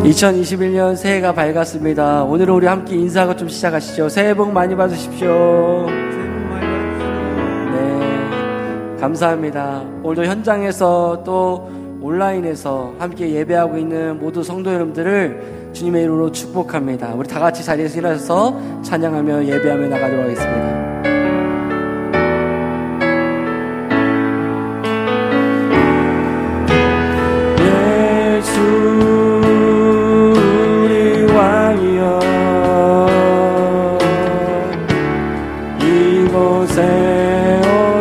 2021년 새해가 밝았습니다. 오늘은 우리 함께 인사하고 좀 시작하시죠. 새해 복 많이 받으십시오. 네, 감사합니다. 오늘도 현장에서 또 온라인에서 함께 예배하고 있는 모두 성도 여러분들을 주님의 이름으로 축복합니다. 우리 다 같이 자리에서 일어나서 찬양하며 예배하며 나가도록 하겠습니다. 이곳에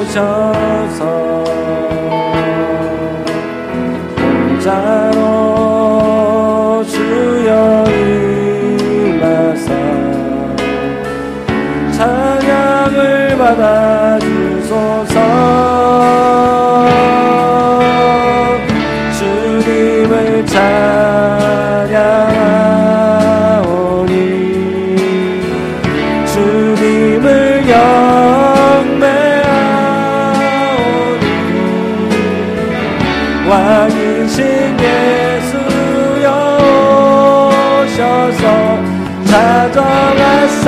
오셔서 공짜로 주여 임하사 찬양을 받아주소서. 주님을 찬양하오니 주님을 왕이신 예수여 오셔서 찾아가사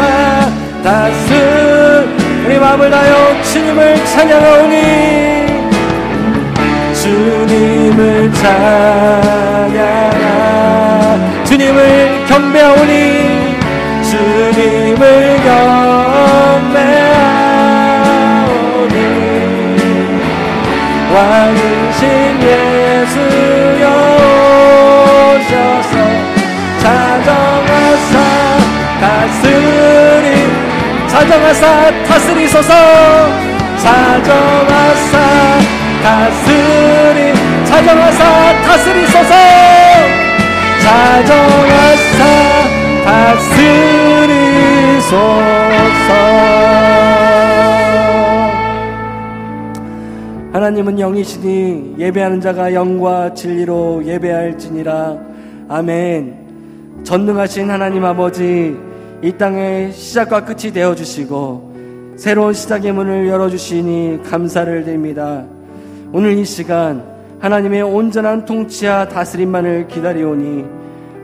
우리 마음을 다하여 주님을 찬양하오니 주님을 찬양하 주님을 경배하오니 주님을 경배하오니 왕이신 예수여 오셔서 찾아가사 다스리소서. 찾아가사 다스리소서. 다스리소서. 하나님은 영이시니 예배하는 자가 영과 진리로 예배할지니라. 아멘. 전능하신 하나님 아버지, 이 땅의 시작과 끝이 되어주시고 새로운 시작의 문을 열어주시니 감사를 드립니다. 오늘 이 시간 하나님의 온전한 통치와 다스림만을 기다리오니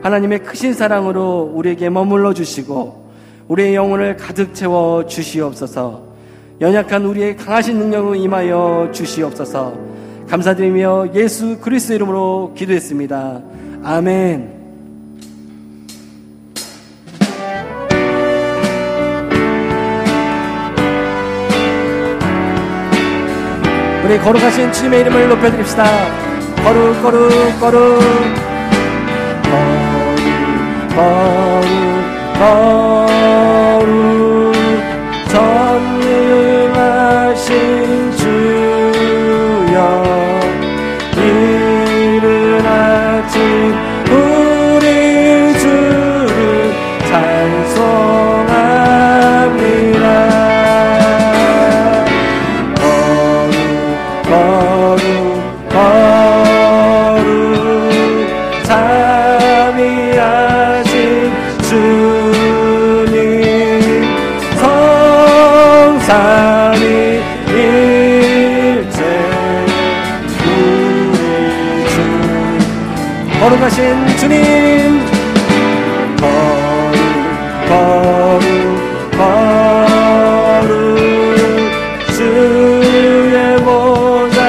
하나님의 크신 사랑으로 우리에게 머물러 주시고 우리의 영혼을 가득 채워 주시옵소서. 연약한 우리의 강하신 능력을 임하여 주시옵소서. 감사드리며 예수 그리스도 이름으로 기도했습니다. 아멘. 우리 거룩하신 주님의 이름을 높여드립시다. 거룩 거룩 거룩 거룩 거룩 전능하신 주여 이른 아침 우리 주를 찬송합니다. 거룩하신 주님, 거룩 주의 보좌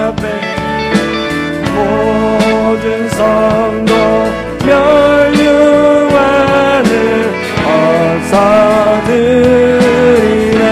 앞에 모든 성도 멸류관을 어서 드리네.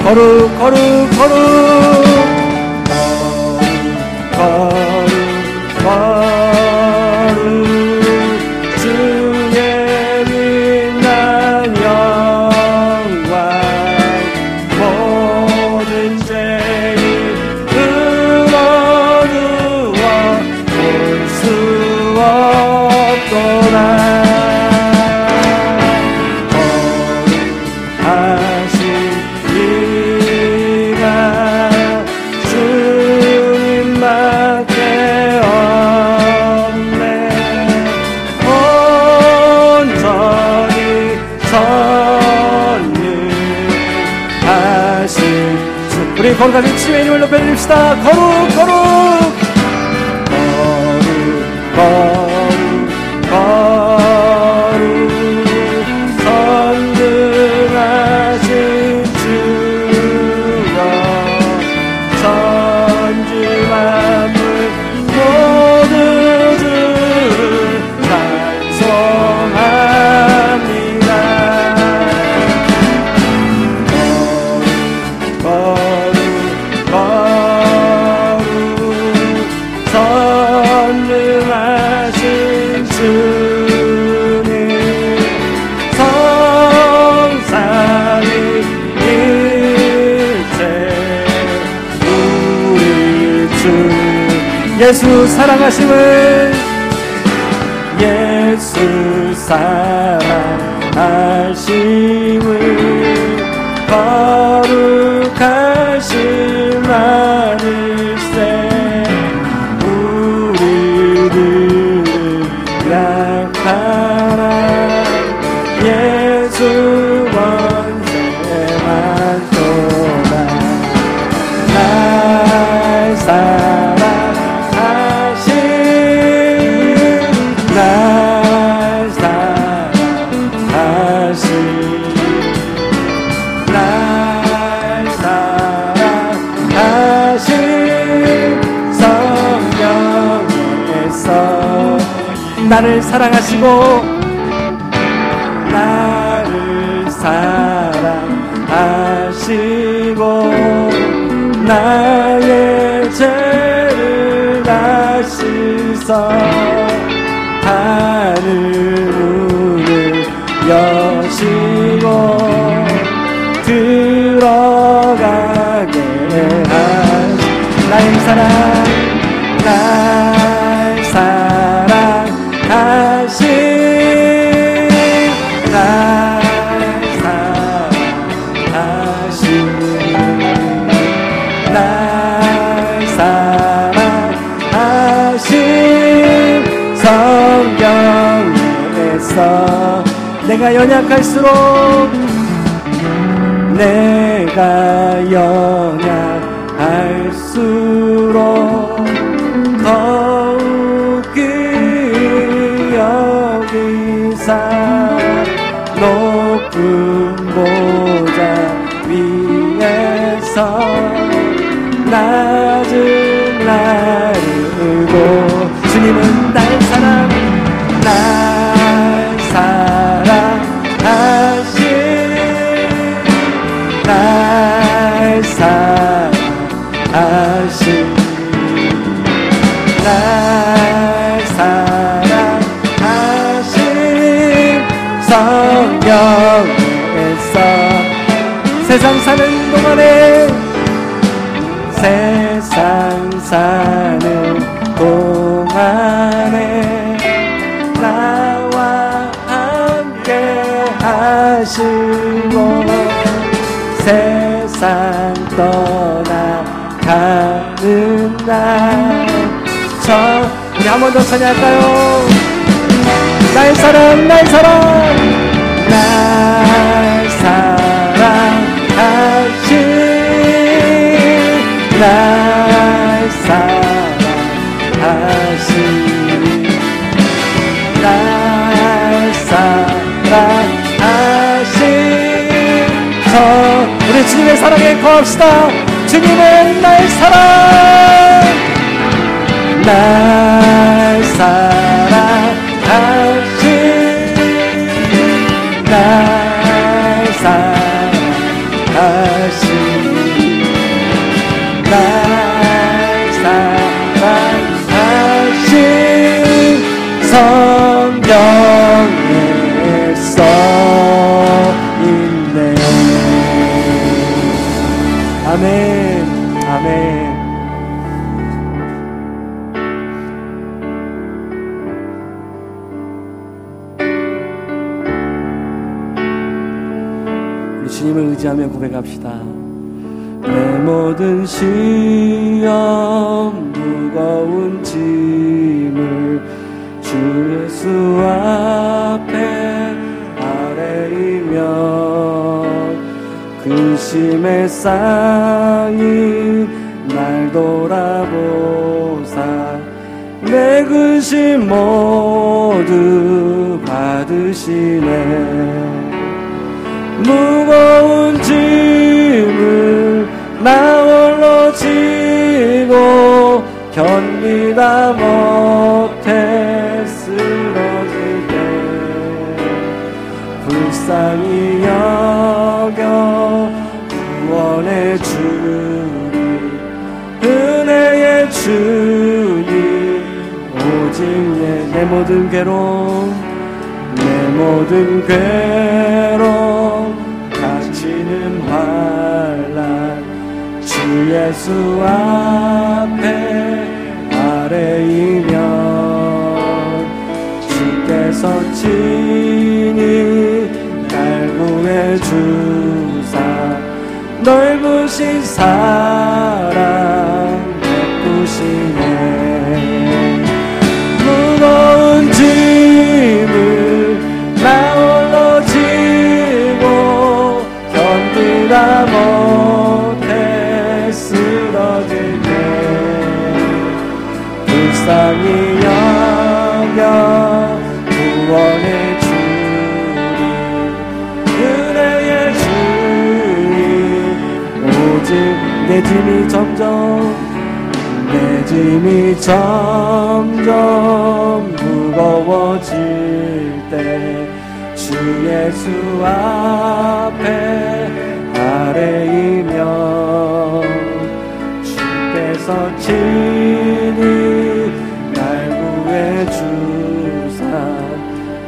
거룩 거룩 거룩 거룩 주의 빛난 영광 모든 죄를 끌어두어 볼 수 없도다. 거룩하신 거룩하신 주님의 이름을 높여드립시다. 거룩 거룩 거룩 거룩 선등하신 주여 천지 만물 모두 주를 찬송합니다. 거룩 거룩 선등하신 주님 성삼위 일체 우리 주 예수 사랑하심을 예수 사랑하심을 거룩하신 하늘세 우리들을 약하나 예수 번제만 또다 날 사랑하신 날 사랑하신 날 사랑하신 성령에서 나를 사랑하시고 나를 사랑하시고 나의 죄를 다 씻어 하늘 문을 여시고 들어가게 하시 나의 사랑 날 사랑하신 날 사랑하신 날 사랑하신 성경에서 내가 연약할수록 내가 연약할수록 더욱 귀히 여기사 높은 보좌 위에서 낮은 나를 울고 주님은 날 사랑하신 날 사랑하신 날 사랑하신 성경에서 세상 사는 동안에 세상 사는 동안에 나와 함께 하시고 세상 떠나가는 날 우리 한 번 더 찬양할까요? 날 사랑 날 사랑 날 사랑하신 날 사랑하신 날 사랑하신 우리 주님의 사랑에 거합시다. 주님은 날 사랑 날 사랑하신 날 사랑하신 날 사랑하신 성경에 써 있네. 아멘 아멘. 주님을 의지하며 고백합시다. 내 모든 시험 무거운 짐을 주 예수 앞에 아뢰이며 그 부르심의 쌍이 날 돌아보사 내 근심 모두 받으시네. 무거운 짐을 나 홀로 지고 견디다 못해 쓰러질 때 불쌍히 여겨 구원의 주님 은혜의 주님 오직 내 모든 괴로움 내 모든 괴로움 닥치는 환난 주 예수 앞에 아뢰이면 주께서 친히 날 구해 주사 넓으신 사랑 베푸시네. 무거운 짐을 나 홀로 지고 견디다 못해 쓰러질 때 불쌍히 여겨 구원의 주님 은혜의 주님 오직 내 짐이 점점 무거워질 때 주 예수 앞에 아뢰이면 주께서 친히 날 구해 주사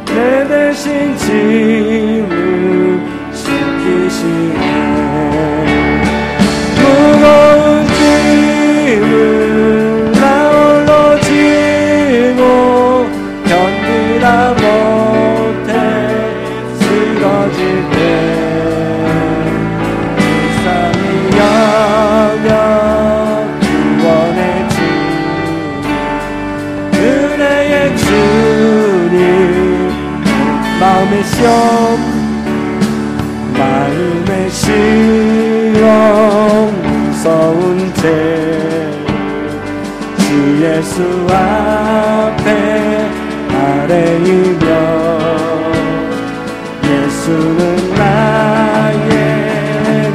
내 대신 짐을 지키시네. 무거운 짐을 나 홀로 지고 견디다 못해 쓰러질 때 불쌍히 여겨 구원의 주님 은혜의 주님 마음의 시험 무서운 죄 주 예수 앞에 아뢰이며 예수는 나의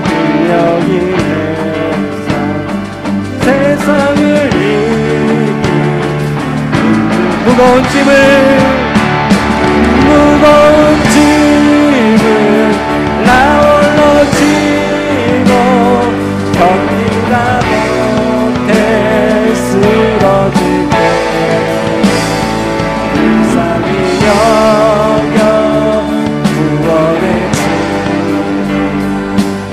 능력이 되사 세상을 이긴 무거운 짐을 나 홀로 지고 견디다 못해 쓰러질 때 불쌍히 여겨 구원의 주님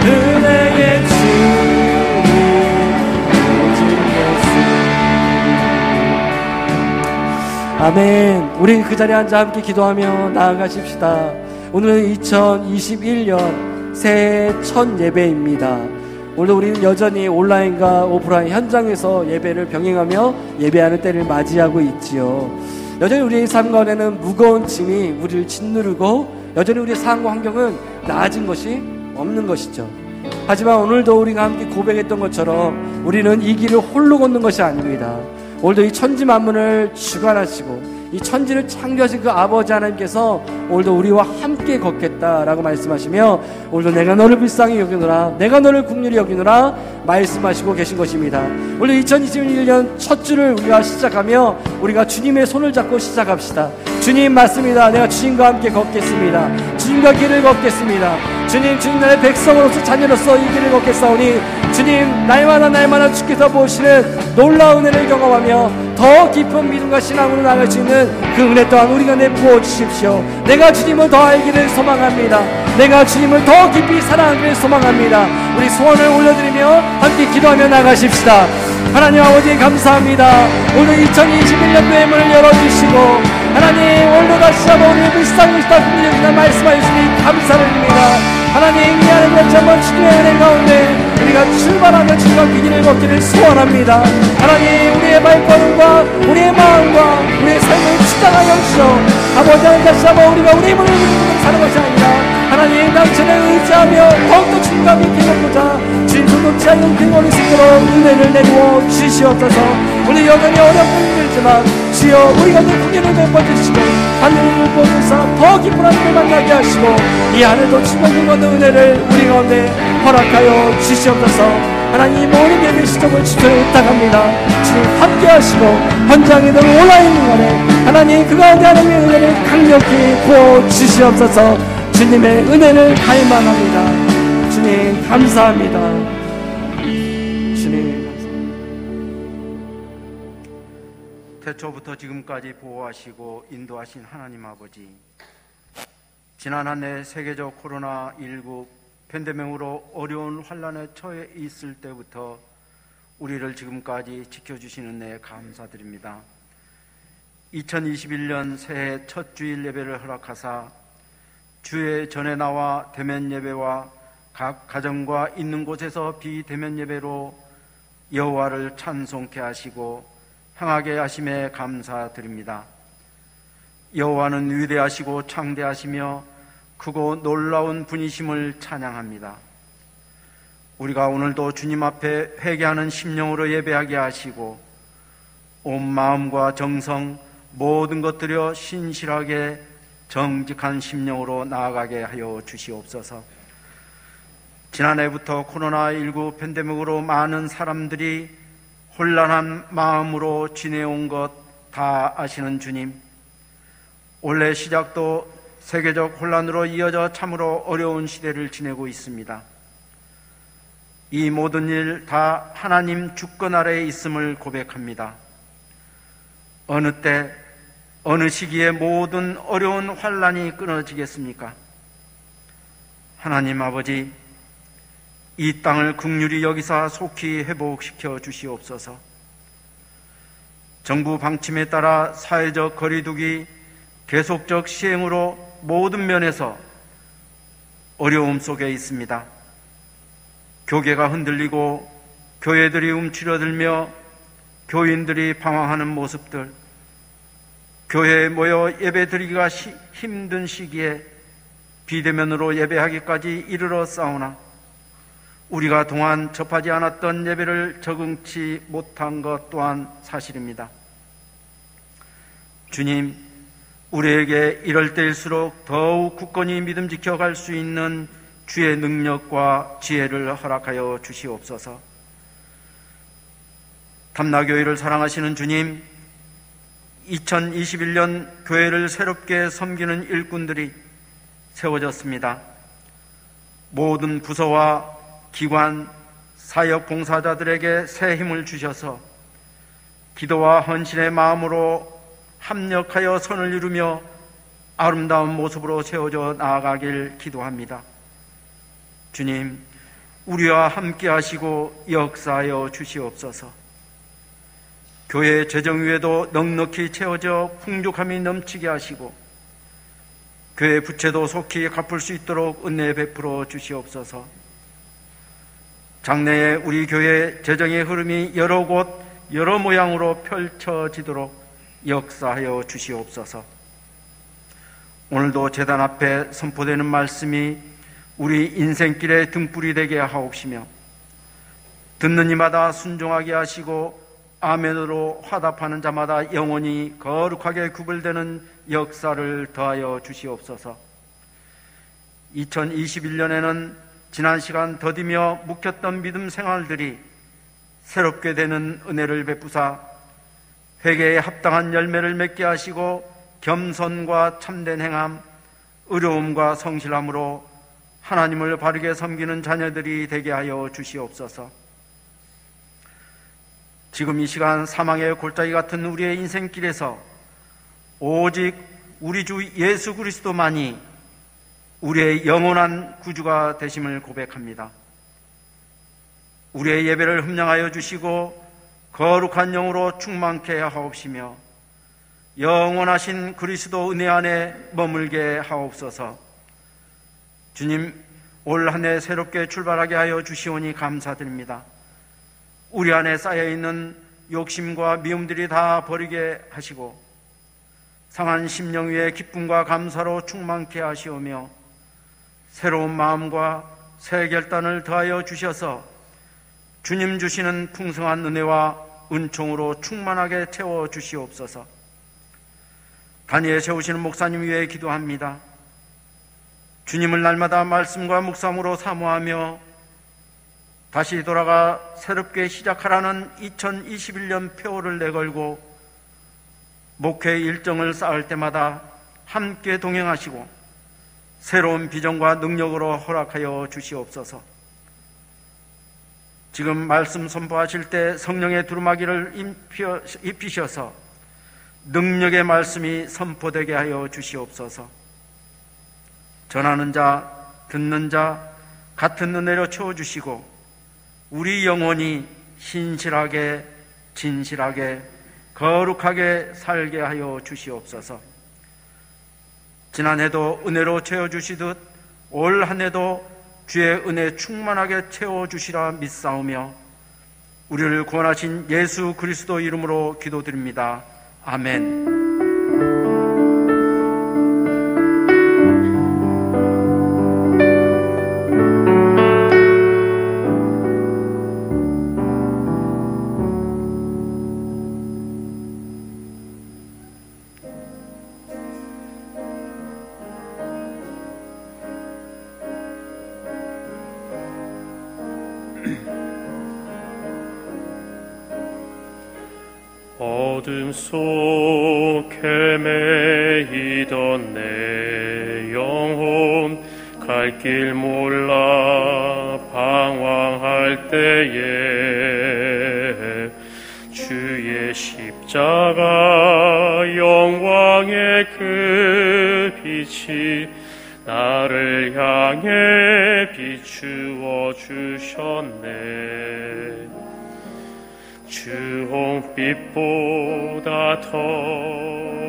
은혜의 주님 오직 예수. 아멘. 우리 그 자리에 앉아 함께 기도하며 나아가십시다. 오늘은 2021년 새해 첫 예배입니다. 오늘 우리는 여전히 온라인과 오프라인 현장에서 예배를 병행하며 예배하는 때를 맞이하고 있지요. 여전히 우리의 삶 가운데는 무거운 짐이 우리를 짓누르고 여전히 우리의 삶과 환경은 나아진 것이 없는 것이죠. 하지만 오늘도 우리가 함께 고백했던 것처럼 우리는 이 길을 홀로 걷는 것이 아닙니다. 오늘도 이 천지 만물을 주관하시고 이 천지를 창조하신 그 아버지 하나님께서 오늘도 우리와 함께 걷겠다라고 말씀하시며 오늘도 내가 너를 불쌍히 여기노라 내가 너를 긍휼히 여기노라 말씀하시고 계신 것입니다. 오늘 2021년 첫 주를 우리가 시작하며 우리가 주님의 손을 잡고 시작합시다. 주님 맞습니다. 내가 주님과 함께 걷겠습니다. 주님과 길을 걷겠습니다. 주님 나의 백성으로서 자녀로서 이 길을 걷겠사오니 주님 날마다 주께서 보시는 놀라운 은혜를 경험하며 더 깊은 믿음과 신앙으로 나아갈 수 있는 그 은혜 또한 우리가 내부어 주십시오. 내가 주님을 더 알기를 소망합니다. 내가 주님을 더 깊이 사랑하기를 소망합니다. 우리 소원을 올려드리며 함께 기도하며 나가십시다. 하나님 아버지 감사합니다. 오늘 2021년도의 문을 열어주시고 하나님 오늘도 다시 한번 우리의 불쌍히 부탁드립니다. 말씀하시니 감사드립니다. 하나님 이 하늘 다시 한번 주님의 은혜 가운데 우리가 출발하며 주님과 그 길을 걷기를 소원합니다. 하나님 우리의 발걸음과 우리의 마음과 우리의 삶을 주장하여 주시오. 아버지 하나님 다시 한번 우리가 우리의 문을 사는 것이 아니라 하나님 당신을 의지하며 더욱더 감감히 기도보자 주님 도덕지 않은 근원이 있도록 은혜를 내리워 주시옵소서. 오늘 여전히 어렵고 힘들지만 주여 우리가 늘 국민을 베풀어주시고 하늘을 보셔서 더 기쁜 하늘을 만나게 하시고 이 하늘도 축복을 거는 은혜를 우리 가운데 허락하여 주시옵소서. 하나님 모든 예배 시점을 주께 부탁합니다. 주님 함께 하시고 현장이든 온라인 간에 하나님 그 가운데 하나님의 은혜를 강력히 부어 주시옵소서. 주님의 은혜를 갈망합니다. 주님 감사합니다. 주님 감사합니다. 태초부터 지금까지 보호하시고 인도하신 하나님 아버지, 지난 한 해 세계적 코로나19 팬데믹으로 어려운 환난에 처해 있을 때부터 우리를 지금까지 지켜주시는 데 감사드립니다. 2021년 새해 첫 주일 예배를 허락하사 주의 전에 나와 대면 예배와 각 가정과 있는 곳에서 비대면 예배로 여호와를 찬송케 하시고 향하게 하심에 감사드립니다. 여호와는 위대하시고 창대하시며 크고 놀라운 분이심을 찬양합니다. 우리가 오늘도 주님 앞에 회개하는 심령으로 예배하게 하시고 온 마음과 정성 모든 것들여 신실하게 정직한 심령으로 나아가게 하여 주시옵소서. 지난해부터 코로나19 팬데믹으로 많은 사람들이 혼란한 마음으로 지내온 것 다 아시는 주님, 올해 시작도 세계적 혼란으로 이어져 참으로 어려운 시대를 지내고 있습니다. 이 모든 일 다 하나님 주권 아래에 있음을 고백합니다. 어느 때 어느 시기에 모든 어려운 환란이 끊어지겠습니까? 하나님 아버지, 이 땅을 긍휼히 여기사 속히 회복시켜 주시옵소서. 정부 방침에 따라 사회적 거리두기 계속적 시행으로 모든 면에서 어려움 속에 있습니다. 교계가 흔들리고 교회들이 움츠러들며 교인들이 방황하는 모습들, 교회에 모여 예배드리기가 힘든 시기에 비대면으로 예배하기까지 이르러 싸우나 우리가 동안 접하지 않았던 예배를 적응치 못한 것 또한 사실입니다. 주님, 우리에게 이럴 때일수록 더욱 굳건히 믿음 지켜갈 수 있는 주의 능력과 지혜를 허락하여 주시옵소서. 담나교회를 사랑하시는 주님, 2021년 교회를 새롭게 섬기는 일꾼들이 세워졌습니다. 모든 부서와 기관, 사역 봉사자들에게 새 힘을 주셔서 기도와 헌신의 마음으로 합력하여 선을 이루며 아름다운 모습으로 세워져 나아가길 기도합니다. 주님, 우리와 함께 하시고 역사하여 주시옵소서. 교회 재정 위에도 넉넉히 채워져 풍족함이 넘치게 하시고 교회 부채도 속히 갚을 수 있도록 은혜 베풀어 주시옵소서. 장래에 우리 교회 재정의 흐름이 여러 곳 여러 모양으로 펼쳐지도록 역사하여 주시옵소서. 오늘도 제단 앞에 선포되는 말씀이 우리 인생길의 등불이 되게 하옵시며 듣는 이마다 순종하게 하시고 아멘으로 화답하는 자마다 영원히 거룩하게 구별되는 역사를 더하여 주시옵소서. 2021년에는 지난 시간 더디며 묵혔던 믿음 생활들이 새롭게 되는 은혜를 베푸사 회개에 합당한 열매를 맺게 하시고 겸손과 참된 행함, 의로움과 성실함으로 하나님을 바르게 섬기는 자녀들이 되게 하여 주시옵소서. 지금 이 시간 사망의 골짜기 같은 우리의 인생길에서 오직 우리 주 예수 그리스도만이 우리의 영원한 구주가 되심을 고백합니다. 우리의 예배를 흠량하여 주시고 거룩한 영으로 충만케 하옵시며 영원하신 그리스도 은혜 안에 머물게 하옵소서. 주님, 올 한 해 새롭게 출발하게 하여 주시오니 감사드립니다. 우리 안에 쌓여있는 욕심과 미움들이 다 버리게 하시고 상한 심령 위에 기쁨과 감사로 충만케 하시오며 새로운 마음과 새 결단을 더하여 주셔서 주님 주시는 풍성한 은혜와 은총으로 충만하게 채워 주시옵소서. 단위에 세우시는 목사님 위해 기도합니다. 주님을 날마다 말씀과 묵상으로 사모하며 다시 돌아가 새롭게 시작하라는 2021년 표어를 내걸고 목회 일정을 쌓을 때마다 함께 동행하시고 새로운 비전과 능력으로 허락하여 주시옵소서. 지금 말씀 선포하실 때 성령의 두루마기를 입히셔서 능력의 말씀이 선포되게 하여 주시옵소서. 전하는 자, 듣는 자 같은 은혜로 채워주시고 우리 영혼이 신실하게 진실하게 거룩하게 살게 하여 주시옵소서. 지난해도 은혜로 채워주시듯 올 한해도 주의 은혜 충만하게 채워주시라 믿사오며 우리를 구원하신 예수 그리스도 이름으로 기도드립니다. 아멘. 어둠 속에 매이던 내 영혼 갈 길 몰라 방황할 때에 주의 십자가 영광의 그 빛이 나를 향해 비추어 주셨네. 주홍빛보다 더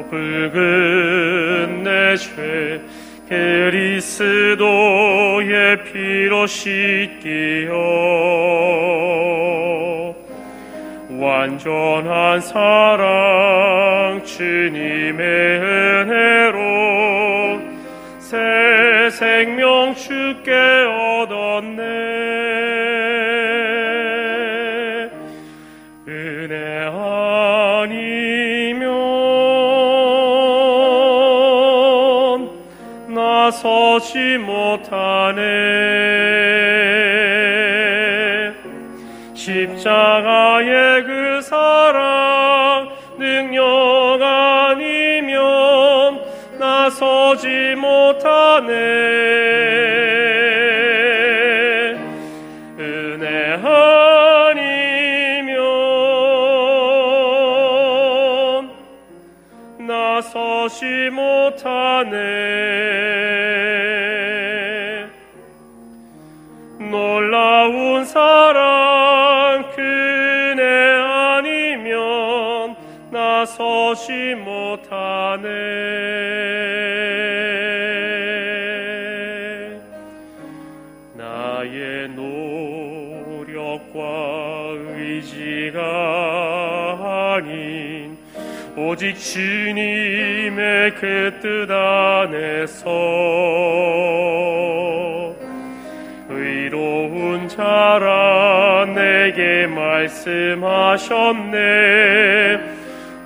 붉은 내 죄 그리스도의 피로 씻기어 완전한 사랑 주님의 은혜로 새 생명 주께 얻었네. 은혜 아니면 나서지 못하네. 십자가의 그 사랑 능력 아니면 나서지 못하네. 은혜 아니면 나서지 못하네. 놀라운 사랑 그네 아니면 나서지 못하네. 나의 노력과 의지가 아닌 오직 주님의 그 뜻 안에서 의로운 자라 내게 말씀하셨네.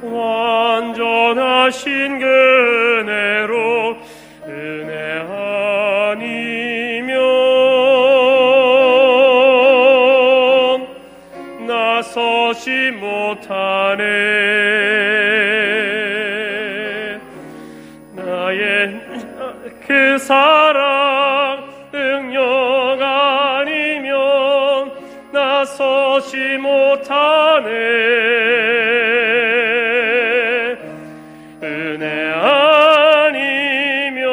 완전하신 그 은혜로 은혜 아니면 나서지 못하네. 나의 그 사랑 능력 아니면 나서지 못하네. 은혜 아니면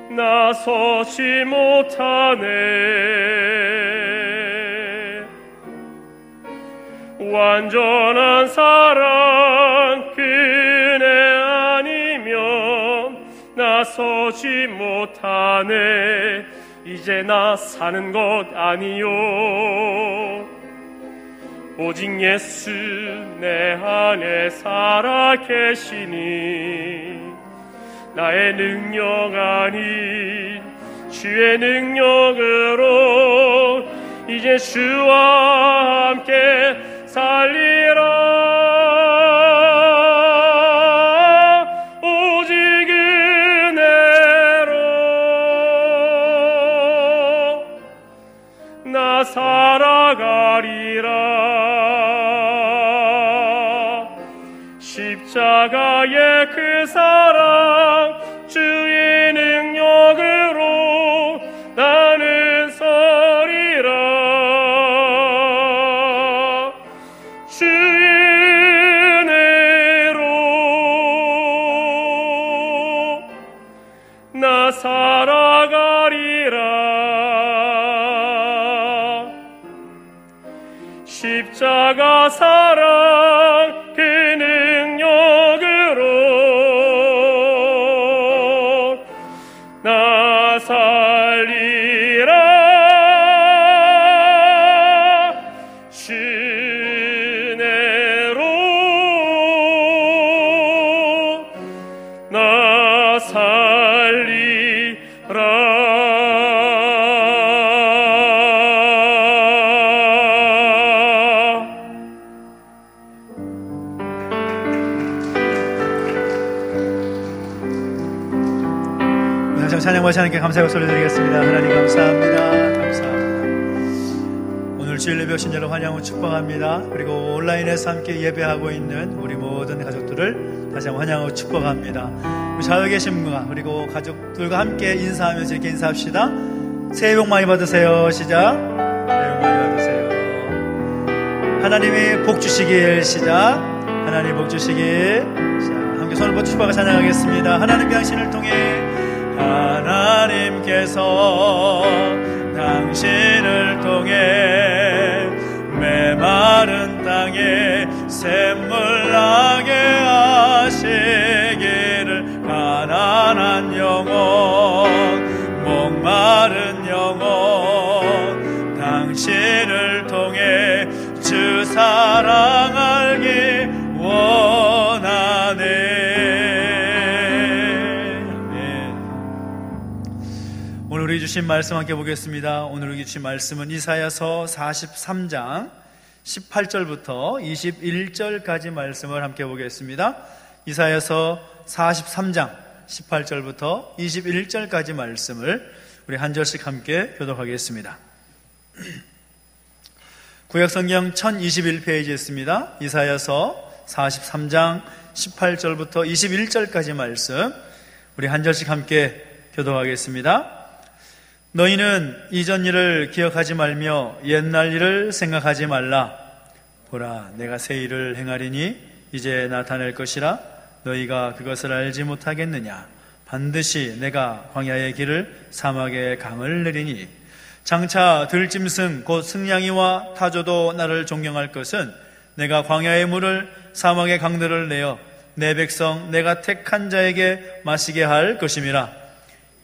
나서지 못하네. 완전한 사랑 그네 아니면 나서지 못하네. 이제 나 사는 것 아니요 오직 예수 내 안에 살아 계시니 나의 능력 아닌 주의 능력으로 이제 주와 함께 살리라. 오직 은혜로 나 살아가리라. 십자가의 그 사랑 주의 능력으로 나는 서리라. 주의 은혜로 나 살아가리라. 십자가 사랑 그 능력으로 나 살리라. 주 은혜로 나 살리라. 다시 찬양 하나님께 감사의 박수를 드리겠습니다. 하나님 감사합니다. 감사합니다. 오늘 주일 예배 오신 여러분 환영을 축복합니다. 그리고 온라인에서 함께 예배하고 있는 우리 모든 가족들을 다시 한번 환영하고 축복합니다. 우리 좌우에 계신 분과 그리고 가족들과 함께 인사하면서 이렇게 인사합시다. 새해 복 많이 받으세요. 시작. 새해 복 많이 받으세요. 하나님이 복 주시길. 시작. 하나님 복 주시길. 자, 함께 손을 뻗고 축복하고 찬양하겠습니다. 하나님 당신을 통해 하나님께서 당신을 통해 메마른 땅에 샘물 나게 하시기를. 가난한 영혼 목마른 영혼 당신을 통해 주 사랑 알기 원하네. 오늘 우리 주신 말씀 함께 보겠습니다. 오늘 우리 주신 말씀은 이사야서 43장 18절부터 21절까지 말씀을 함께 보겠습니다. 이사야서 43장 18절부터 21절까지 말씀을 우리 한 절씩 함께 교독하겠습니다. 구약성경 1021페이지에 있습니다. 이사야서 43장 18절부터 21절까지 말씀 우리 한 절씩 함께 교독하겠습니다. 너희는 이전 일을 기억하지 말며 옛날 일을 생각하지 말라. 보라, 내가 새 일을 행하리니 이제 나타낼 것이라. 너희가 그것을 알지 못하겠느냐. 반드시 내가 광야의 길을 사막의 강을 내리니 장차 들짐승 곧 승냥이와 타조도 나를 존경할 것은 내가 광야의 물을 사막의 강들을 내어 내 백성 내가 택한 자에게 마시게 할 것임이라.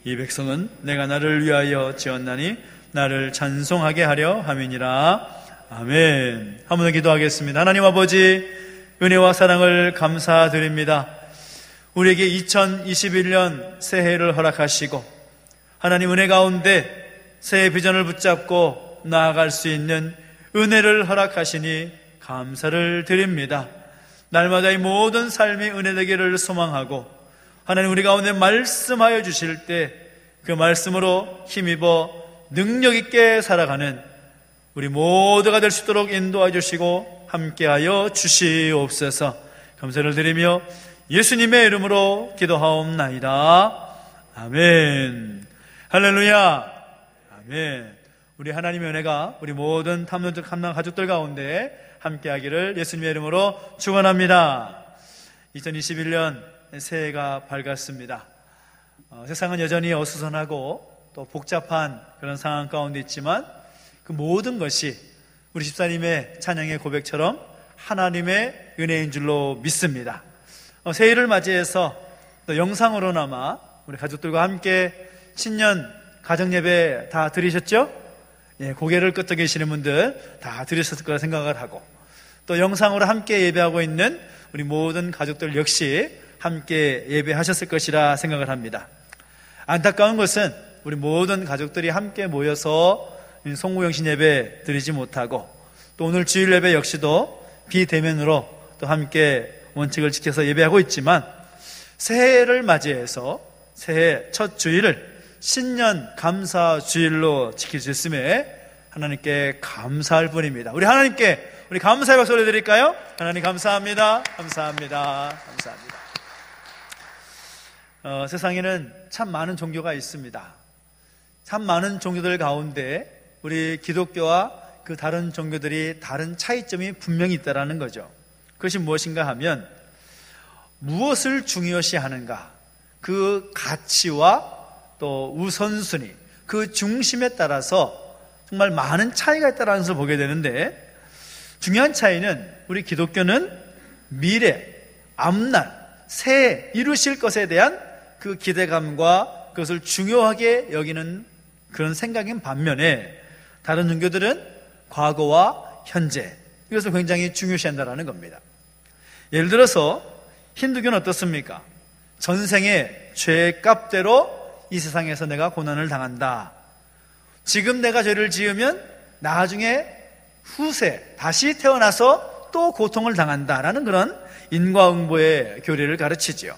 이 백성은 내가 나를 위하여 지었나니 나를 찬송하게 하려 함이니라. 아멘. 한 번 더 기도하겠습니다. 하나님 아버지, 은혜와 사랑을 감사드립니다. 우리에게 2021년 새해를 허락하시고 하나님 은혜 가운데 새해 비전을 붙잡고 나아갈 수 있는 은혜를 허락하시니 감사를 드립니다. 날마다 이 모든 삶이 은혜되기를 소망하고 하나님 우리 가운데 말씀하여 주실 때 그 말씀으로 힘입어 능력 있게 살아가는 우리 모두가 될 수 있도록 인도해 주시고 함께하여 주시옵소서. 감사를 드리며 예수님의 이름으로 기도하옵나이다. 아멘. 할렐루야. 아멘. 우리 하나님의 은혜가 우리 모든 탐론적 가족들 가운데 함께하기를 예수님의 이름으로 축원합니다. 2021년 새해가 밝았습니다. 세상은 여전히 어수선하고 또 복잡한 그런 상황 가운데 있지만 그 모든 것이 우리 집사님의 찬양의 고백처럼 하나님의 은혜인 줄로 믿습니다. 새해를 맞이해서 또 영상으로나마 우리 가족들과 함께 신년 가정예배 다 드리셨죠? 예, 고개를 끄덕여 계시는 분들 다 드리셨을 거라 생각을 하고 또 영상으로 함께 예배하고 있는 우리 모든 가족들 역시 함께 예배하셨을 것이라 생각을 합니다. 안타까운 것은 우리 모든 가족들이 함께 모여서 송구영신 예배 드리지 못하고, 또 오늘 주일 예배 역시도 비대면으로 또 함께 원칙을 지켜서 예배하고 있지만, 새해를 맞이해서 새해 첫 주일을 신년 감사 주일로 지킬 수 있음에 하나님께 감사할 뿐입니다. 우리 하나님께 우리 감사의 박수 올려드릴까요? 하나님 감사합니다. 감사합니다. 감사합니다. 세상에는 참 많은 종교가 있습니다. 참 많은 종교들 가운데 우리 기독교와 그 다른 종교들이 다른 차이점이 분명히 있다는 거죠. 그것이 무엇인가 하면, 무엇을 중요시 하는가, 그 가치와 또 우선순위, 그 중심에 따라서 정말 많은 차이가 있다는 것을 보게 되는데, 중요한 차이는 우리 기독교는 미래, 앞날, 새해 이루실 것에 대한 그 기대감과 그것을 중요하게 여기는 그런 생각인 반면에, 다른 종교들은 과거와 현재, 이것을 굉장히 중요시한다는 겁니다. 예를 들어서 힌두교는 어떻습니까? 전생의 죄의 값대로 이 세상에서 내가 고난을 당한다. 지금 내가 죄를 지으면 나중에 후세 다시 태어나서 또 고통을 당한다라는 그런 인과응보의 교리를 가르치지요.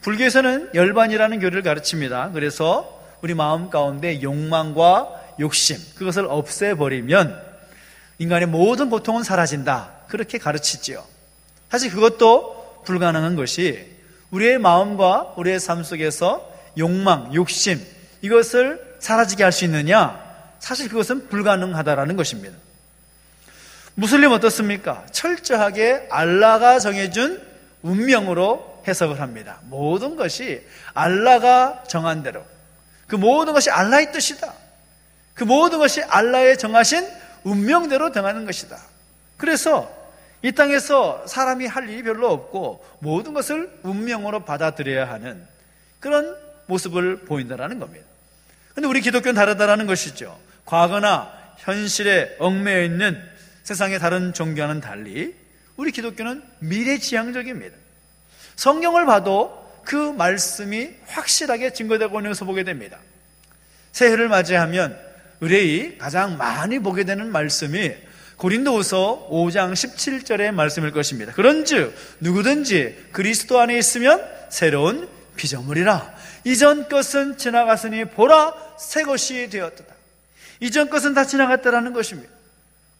불교에서는 열반이라는 교리를 가르칩니다. 그래서 우리 마음 가운데 욕망과 욕심, 그것을 없애버리면 인간의 모든 고통은 사라진다, 그렇게 가르치지요. 사실 그것도 불가능한 것이, 우리의 마음과 우리의 삶 속에서 욕망, 욕심, 이것을 사라지게 할 수 있느냐? 사실 그것은 불가능하다라는 것입니다. 무슬림 어떻습니까? 철저하게 알라가 정해준 운명으로 해석을 합니다. 모든 것이 알라가 정한 대로, 그 모든 것이 알라의 뜻이다, 그 모든 것이 알라의 정하신 운명대로 정하는 것이다. 그래서 이 땅에서 사람이 할 일이 별로 없고 모든 것을 운명으로 받아들여야 하는 그런 모습을 보인다는 겁니다. 그런데 우리 기독교는 다르다는 것이죠. 과거나 현실에 얽매여 있는 세상의 다른 종교와는 달리 우리 기독교는 미래지향적입니다. 성경을 봐도 그 말씀이 확실하게 증거되고 있는 것을 보게 됩니다. 새해를 맞이하면 의뢰이 가장 많이 보게 되는 말씀이 고린도후서 5장 17절의 말씀일 것입니다. 그런즉 누구든지 그리스도 안에 있으면 새로운 피조물이라. 이전 것은 지나갔으니 보라 새 것이 되었도다. 이전 것은 다 지나갔다라는 것입니다.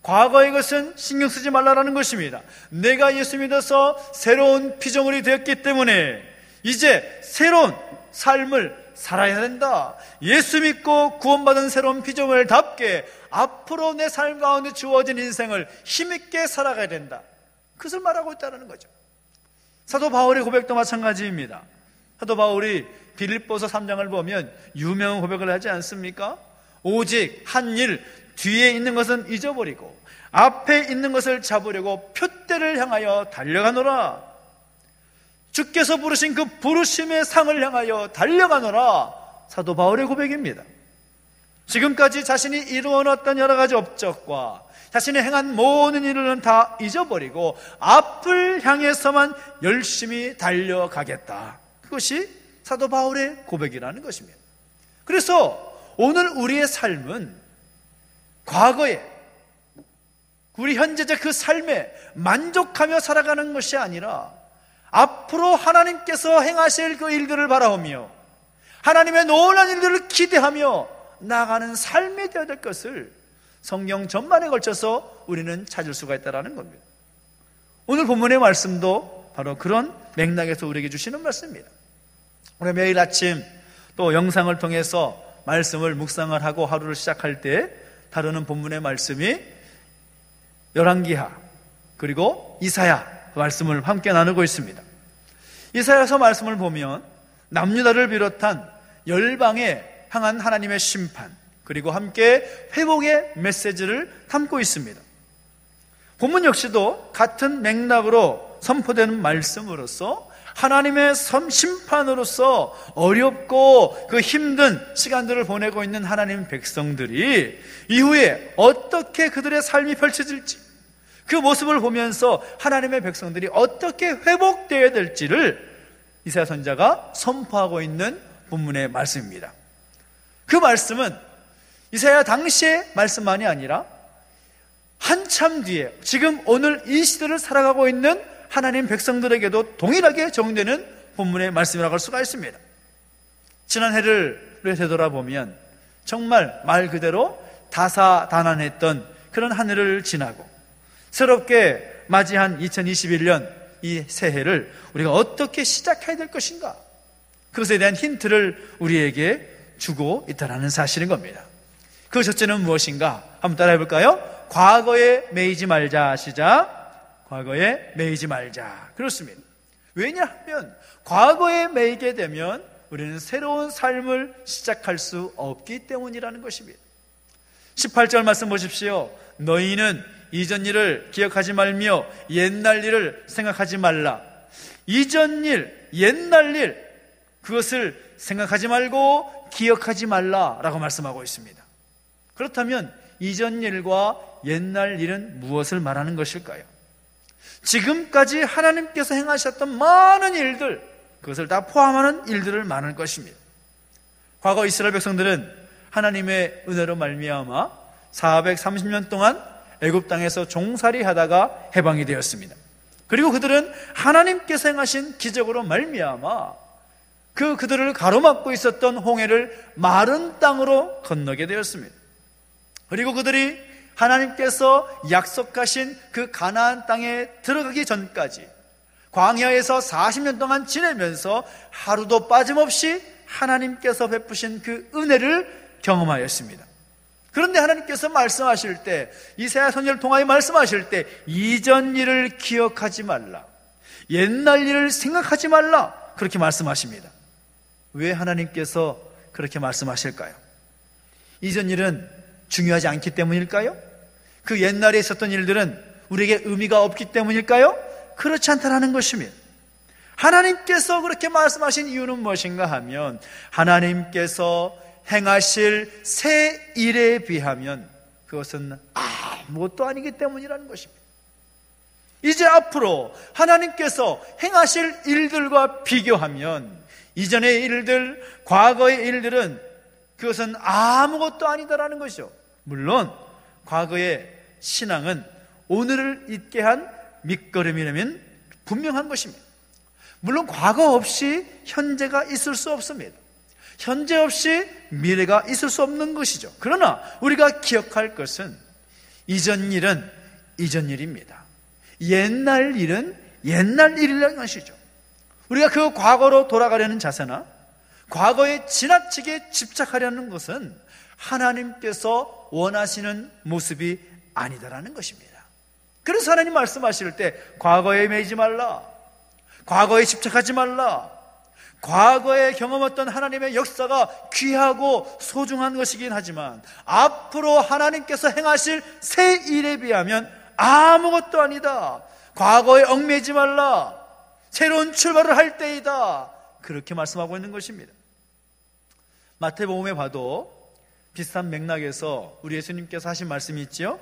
과거의 것은 신경 쓰지 말라라는 것입니다. 내가 예수 믿어서 새로운 피조물이 되었기 때문에 이제 새로운 삶을 살아야 된다. 예수 믿고 구원받은 새로운 피조물답게 앞으로 내 삶 가운데 주어진 인생을 힘있게 살아가야 된다. 그것을 말하고 있다는 거죠. 사도 바울의 고백도 마찬가지입니다. 사도 바울이 빌립보서 3장을 보면 유명한 고백을 하지 않습니까? 오직 한 일, 뒤에 있는 것은 잊어버리고 앞에 있는 것을 잡으려고 표대를 향하여 달려가노라. 주께서 부르신 그 부르심의 상을 향하여 달려가노라. 사도 바울의 고백입니다. 지금까지 자신이 이루어놨던 여러 가지 업적과 자신이 행한 모든 일은 다 잊어버리고 앞을 향해서만 열심히 달려가겠다. 그것이 사도 바울의 고백이라는 것입니다. 그래서 오늘 우리의 삶은 과거에 우리 현재적 그 삶에 만족하며 살아가는 것이 아니라 앞으로 하나님께서 행하실 그 일들을 바라보며 하나님의 놀라운 일들을 기대하며 나아가는 삶이 되어야 될 것을 성경 전반에 걸쳐서 우리는 찾을 수가 있다는 겁니다. 오늘 본문의 말씀도 바로 그런 맥락에서 우리에게 주시는 말씀입니다. 우리 매일 아침 또 영상을 통해서 말씀을 묵상을 하고 하루를 시작할 때 다루는 본문의 말씀이 열왕기하 그리고 이사야 말씀을 함께 나누고 있습니다. 이사야서 말씀을 보면 남유다를 비롯한 열방에 향한 하나님의 심판 그리고 함께 회복의 메시지를 담고 있습니다. 본문 역시도 같은 맥락으로 선포되는 말씀으로서 하나님의 심판으로서 어렵고 그 힘든 시간들을 보내고 있는 하나님 백성들이 이후에 어떻게 그들의 삶이 펼쳐질지 그 모습을 보면서 하나님의 백성들이 어떻게 회복되어야 될지를 이사야 선지자가 선포하고 있는 본문의 말씀입니다. 그 말씀은 이사야 당시의 말씀만이 아니라 한참 뒤에 지금 오늘 이 시대를 살아가고 있는 하나님 백성들에게도 동일하게 적용되는 본문의 말씀이라고 할 수가 있습니다. 지난 해를 되돌아보면 정말 말 그대로 다사다난했던 그런 한 해를 지나고 새롭게 맞이한 2021년 이 새해를 우리가 어떻게 시작해야 될 것인가, 그것에 대한 힌트를 우리에게 주고 있다는 사실인 겁니다. 그 첫째는 무엇인가? 한번 따라해 볼까요? 과거에 매이지 말자. 시작. 과거에 매이지 말자. 그렇습니다. 왜냐하면 과거에 매이게 되면 우리는 새로운 삶을 시작할 수 없기 때문이라는 것입니다. 18절 말씀 보십시오. 너희는 이전 일을 기억하지 말며 옛날 일을 생각하지 말라. 이전 일, 옛날 일, 그것을 생각하지 말고 기억하지 말라라고 말씀하고 있습니다. 그렇다면 이전 일과 옛날 일은 무엇을 말하는 것일까요? 지금까지 하나님께서 행하셨던 많은 일들, 그것을 다 포함하는 일들을 말하는 것입니다. 과거 이스라엘 백성들은 하나님의 은혜로 말미암아 430년 동안 애굽 땅에서 종살이 하다가 해방이 되었습니다. 그리고 그들은 하나님께서 행하신 기적으로 말미암아 그들을 가로막고 있었던 홍해를 마른 땅으로 건너게 되었습니다. 그리고 그들이 하나님께서 약속하신 그 가나안 땅에 들어가기 전까지 광야에서 40년 동안 지내면서 하루도 빠짐없이 하나님께서 베푸신 그 은혜를 경험하였습니다. 그런데 하나님께서 말씀하실 때, 이사야 선지자를 통하여 말씀하실 때 이전 일을 기억하지 말라, 옛날 일을 생각하지 말라, 그렇게 말씀하십니다. 왜 하나님께서 그렇게 말씀하실까요? 이전 일은 중요하지 않기 때문일까요? 그 옛날에 있었던 일들은 우리에게 의미가 없기 때문일까요? 그렇지 않다는 것입니다. 하나님께서 그렇게 말씀하신 이유는 무엇인가 하면 하나님께서 행하실 새 일에 비하면 그것은 아무것도 아니기 때문이라는 것입니다. 이제 앞으로 하나님께서 행하실 일들과 비교하면 이전의 일들, 과거의 일들은 그것은 아무것도 아니다라는 것이죠. 물론 과거의 신앙은 오늘을 있게 한 밑거름이라면 분명한 것입니다. 물론 과거 없이 현재가 있을 수 없습니다. 현재 없이 미래가 있을 수 없는 것이죠. 그러나 우리가 기억할 것은 이전 일은 이전 일입니다. 옛날 일은 옛날 일이라는 것이죠. 우리가 그 과거로 돌아가려는 자세나 과거에 지나치게 집착하려는 것은 하나님께서 원하시는 모습이 아니다라는 것입니다. 그래서 하나님 말씀하실 때 과거에 매이지 말라, 과거에 집착하지 말라, 과거에 경험했던 하나님의 역사가 귀하고 소중한 것이긴 하지만 앞으로 하나님께서 행하실 새 일에 비하면 아무것도 아니다, 과거에 얽매이지 말라, 새로운 출발을 할 때이다, 그렇게 말씀하고 있는 것입니다. 마태복음에 봐도 비슷한 맥락에서 우리 예수님께서 하신 말씀이 있죠.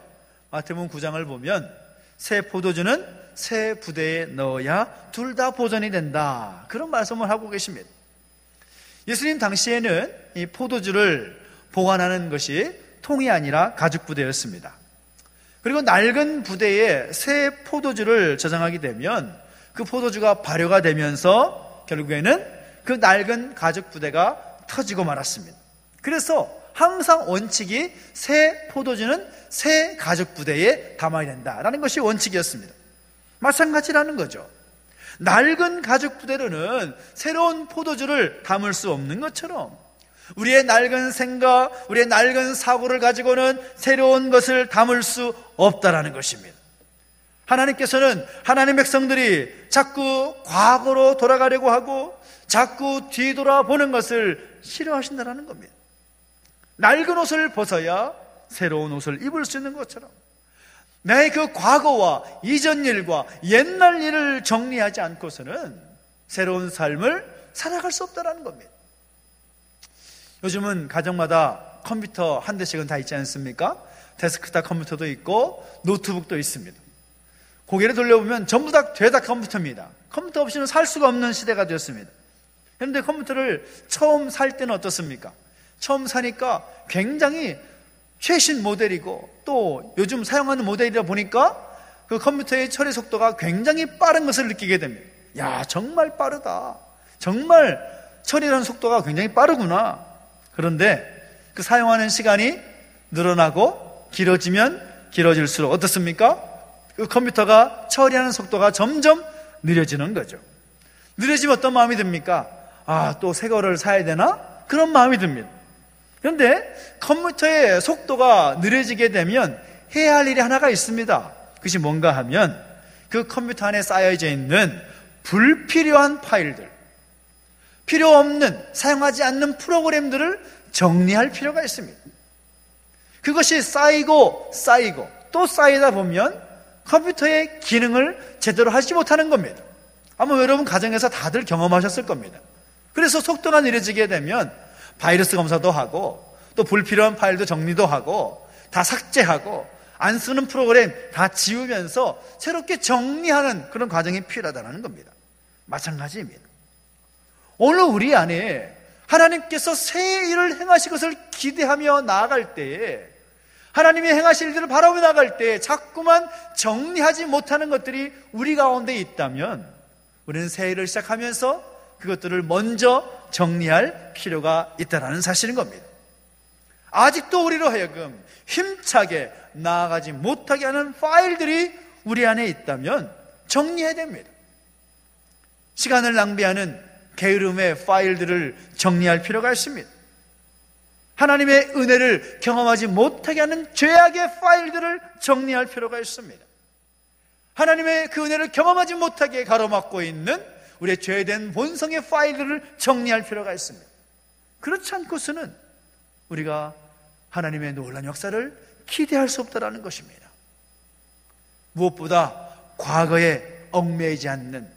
마태복음 9장을 보면 새 포도주는 새 부대에 넣어야 둘 다 보존이 된다, 그런 말씀을 하고 계십니다. 예수님 당시에는 이 포도주를 보관하는 것이 통이 아니라 가죽 부대였습니다. 그리고 낡은 부대에 새 포도주를 저장하게 되면 그 포도주가 발효가 되면서 결국에는 그 낡은 가죽 부대가 터지고 말았습니다. 그래서 항상 원칙이 새 포도주는 새 가죽 부대에 담아야 된다라는 것이 원칙이었습니다. 마찬가지라는 거죠. 낡은 가죽 부대로는 새로운 포도주를 담을 수 없는 것처럼 우리의 낡은 생각, 우리의 낡은 사고를 가지고는 새로운 것을 담을 수 없다라는 것입니다. 하나님께서는 하나님 백성들이 자꾸 과거로 돌아가려고 하고 자꾸 뒤돌아보는 것을 싫어하신다는 겁니다. 낡은 옷을 벗어야 새로운 옷을 입을 수 있는 것처럼 나의 그 과거와 이전 일과 옛날 일을 정리하지 않고서는 새로운 삶을 살아갈 수 없다는 겁니다. 요즘은 가정마다 컴퓨터 한 대씩은 다 있지 않습니까? 데스크탑 컴퓨터도 있고 노트북도 있습니다. 고개를 돌려보면 전부 다 죄다 컴퓨터입니다. 컴퓨터 없이는 살 수가 없는 시대가 되었습니다. 그런데 컴퓨터를 처음 살 때는 어떻습니까? 처음 사니까 굉장히 최신 모델이고 또 요즘 사용하는 모델이다 보니까 그 컴퓨터의 처리 속도가 굉장히 빠른 것을 느끼게 됩니다. 야, 정말 빠르다. 정말 처리하는 속도가 굉장히 빠르구나. 그런데 그 사용하는 시간이 늘어나고 길어지면 길어질수록 어떻습니까? 그 컴퓨터가 처리하는 속도가 점점 느려지는 거죠. 느려지면 어떤 마음이 듭니까? 아, 또 새 거를 사야 되나? 그런 마음이 듭니다. 그런데 컴퓨터의 속도가 느려지게 되면 해야 할 일이 하나가 있습니다. 그것이 뭔가 하면 그 컴퓨터 안에 쌓여져 있는 불필요한 파일들, 필요 없는, 사용하지 않는 프로그램들을 정리할 필요가 있습니다. 그것이 쌓이고 또 쌓이다 보면 컴퓨터의 기능을 제대로 하지 못하는 겁니다. 아마 여러분 가정에서 다들 경험하셨을 겁니다. 그래서 속도가 느려지게 되면 바이러스 검사도 하고 또 불필요한 파일도 정리도 하고 다 삭제하고 안 쓰는 프로그램 다 지우면서 새롭게 정리하는 그런 과정이 필요하다는 겁니다. 마찬가지입니다. 오늘 우리 안에 하나님께서 새 일을 행하실 것을 기대하며 나아갈 때에, 하나님이 행하실 일들을 바라보며 나아갈 때에 자꾸만 정리하지 못하는 것들이 우리 가운데 있다면 우리는 새 일을 시작하면서 그것들을 먼저 정리할 필요가 있다는 사실인 겁니다. 아직도 우리로 하여금 힘차게 나아가지 못하게 하는 파일들이 우리 안에 있다면 정리해야 됩니다. 시간을 낭비하는 게으름의 파일들을 정리할 필요가 있습니다. 하나님의 은혜를 경험하지 못하게 하는 죄악의 파일들을 정리할 필요가 있습니다. 하나님의 그 은혜를 경험하지 못하게 가로막고 있는 우리의 죄된 본성의 파일들을 정리할 필요가 있습니다. 그렇지 않고서는 우리가 하나님의 놀라운 역사를 기대할 수 없다는 것입니다. 무엇보다 과거에 얽매이지 않는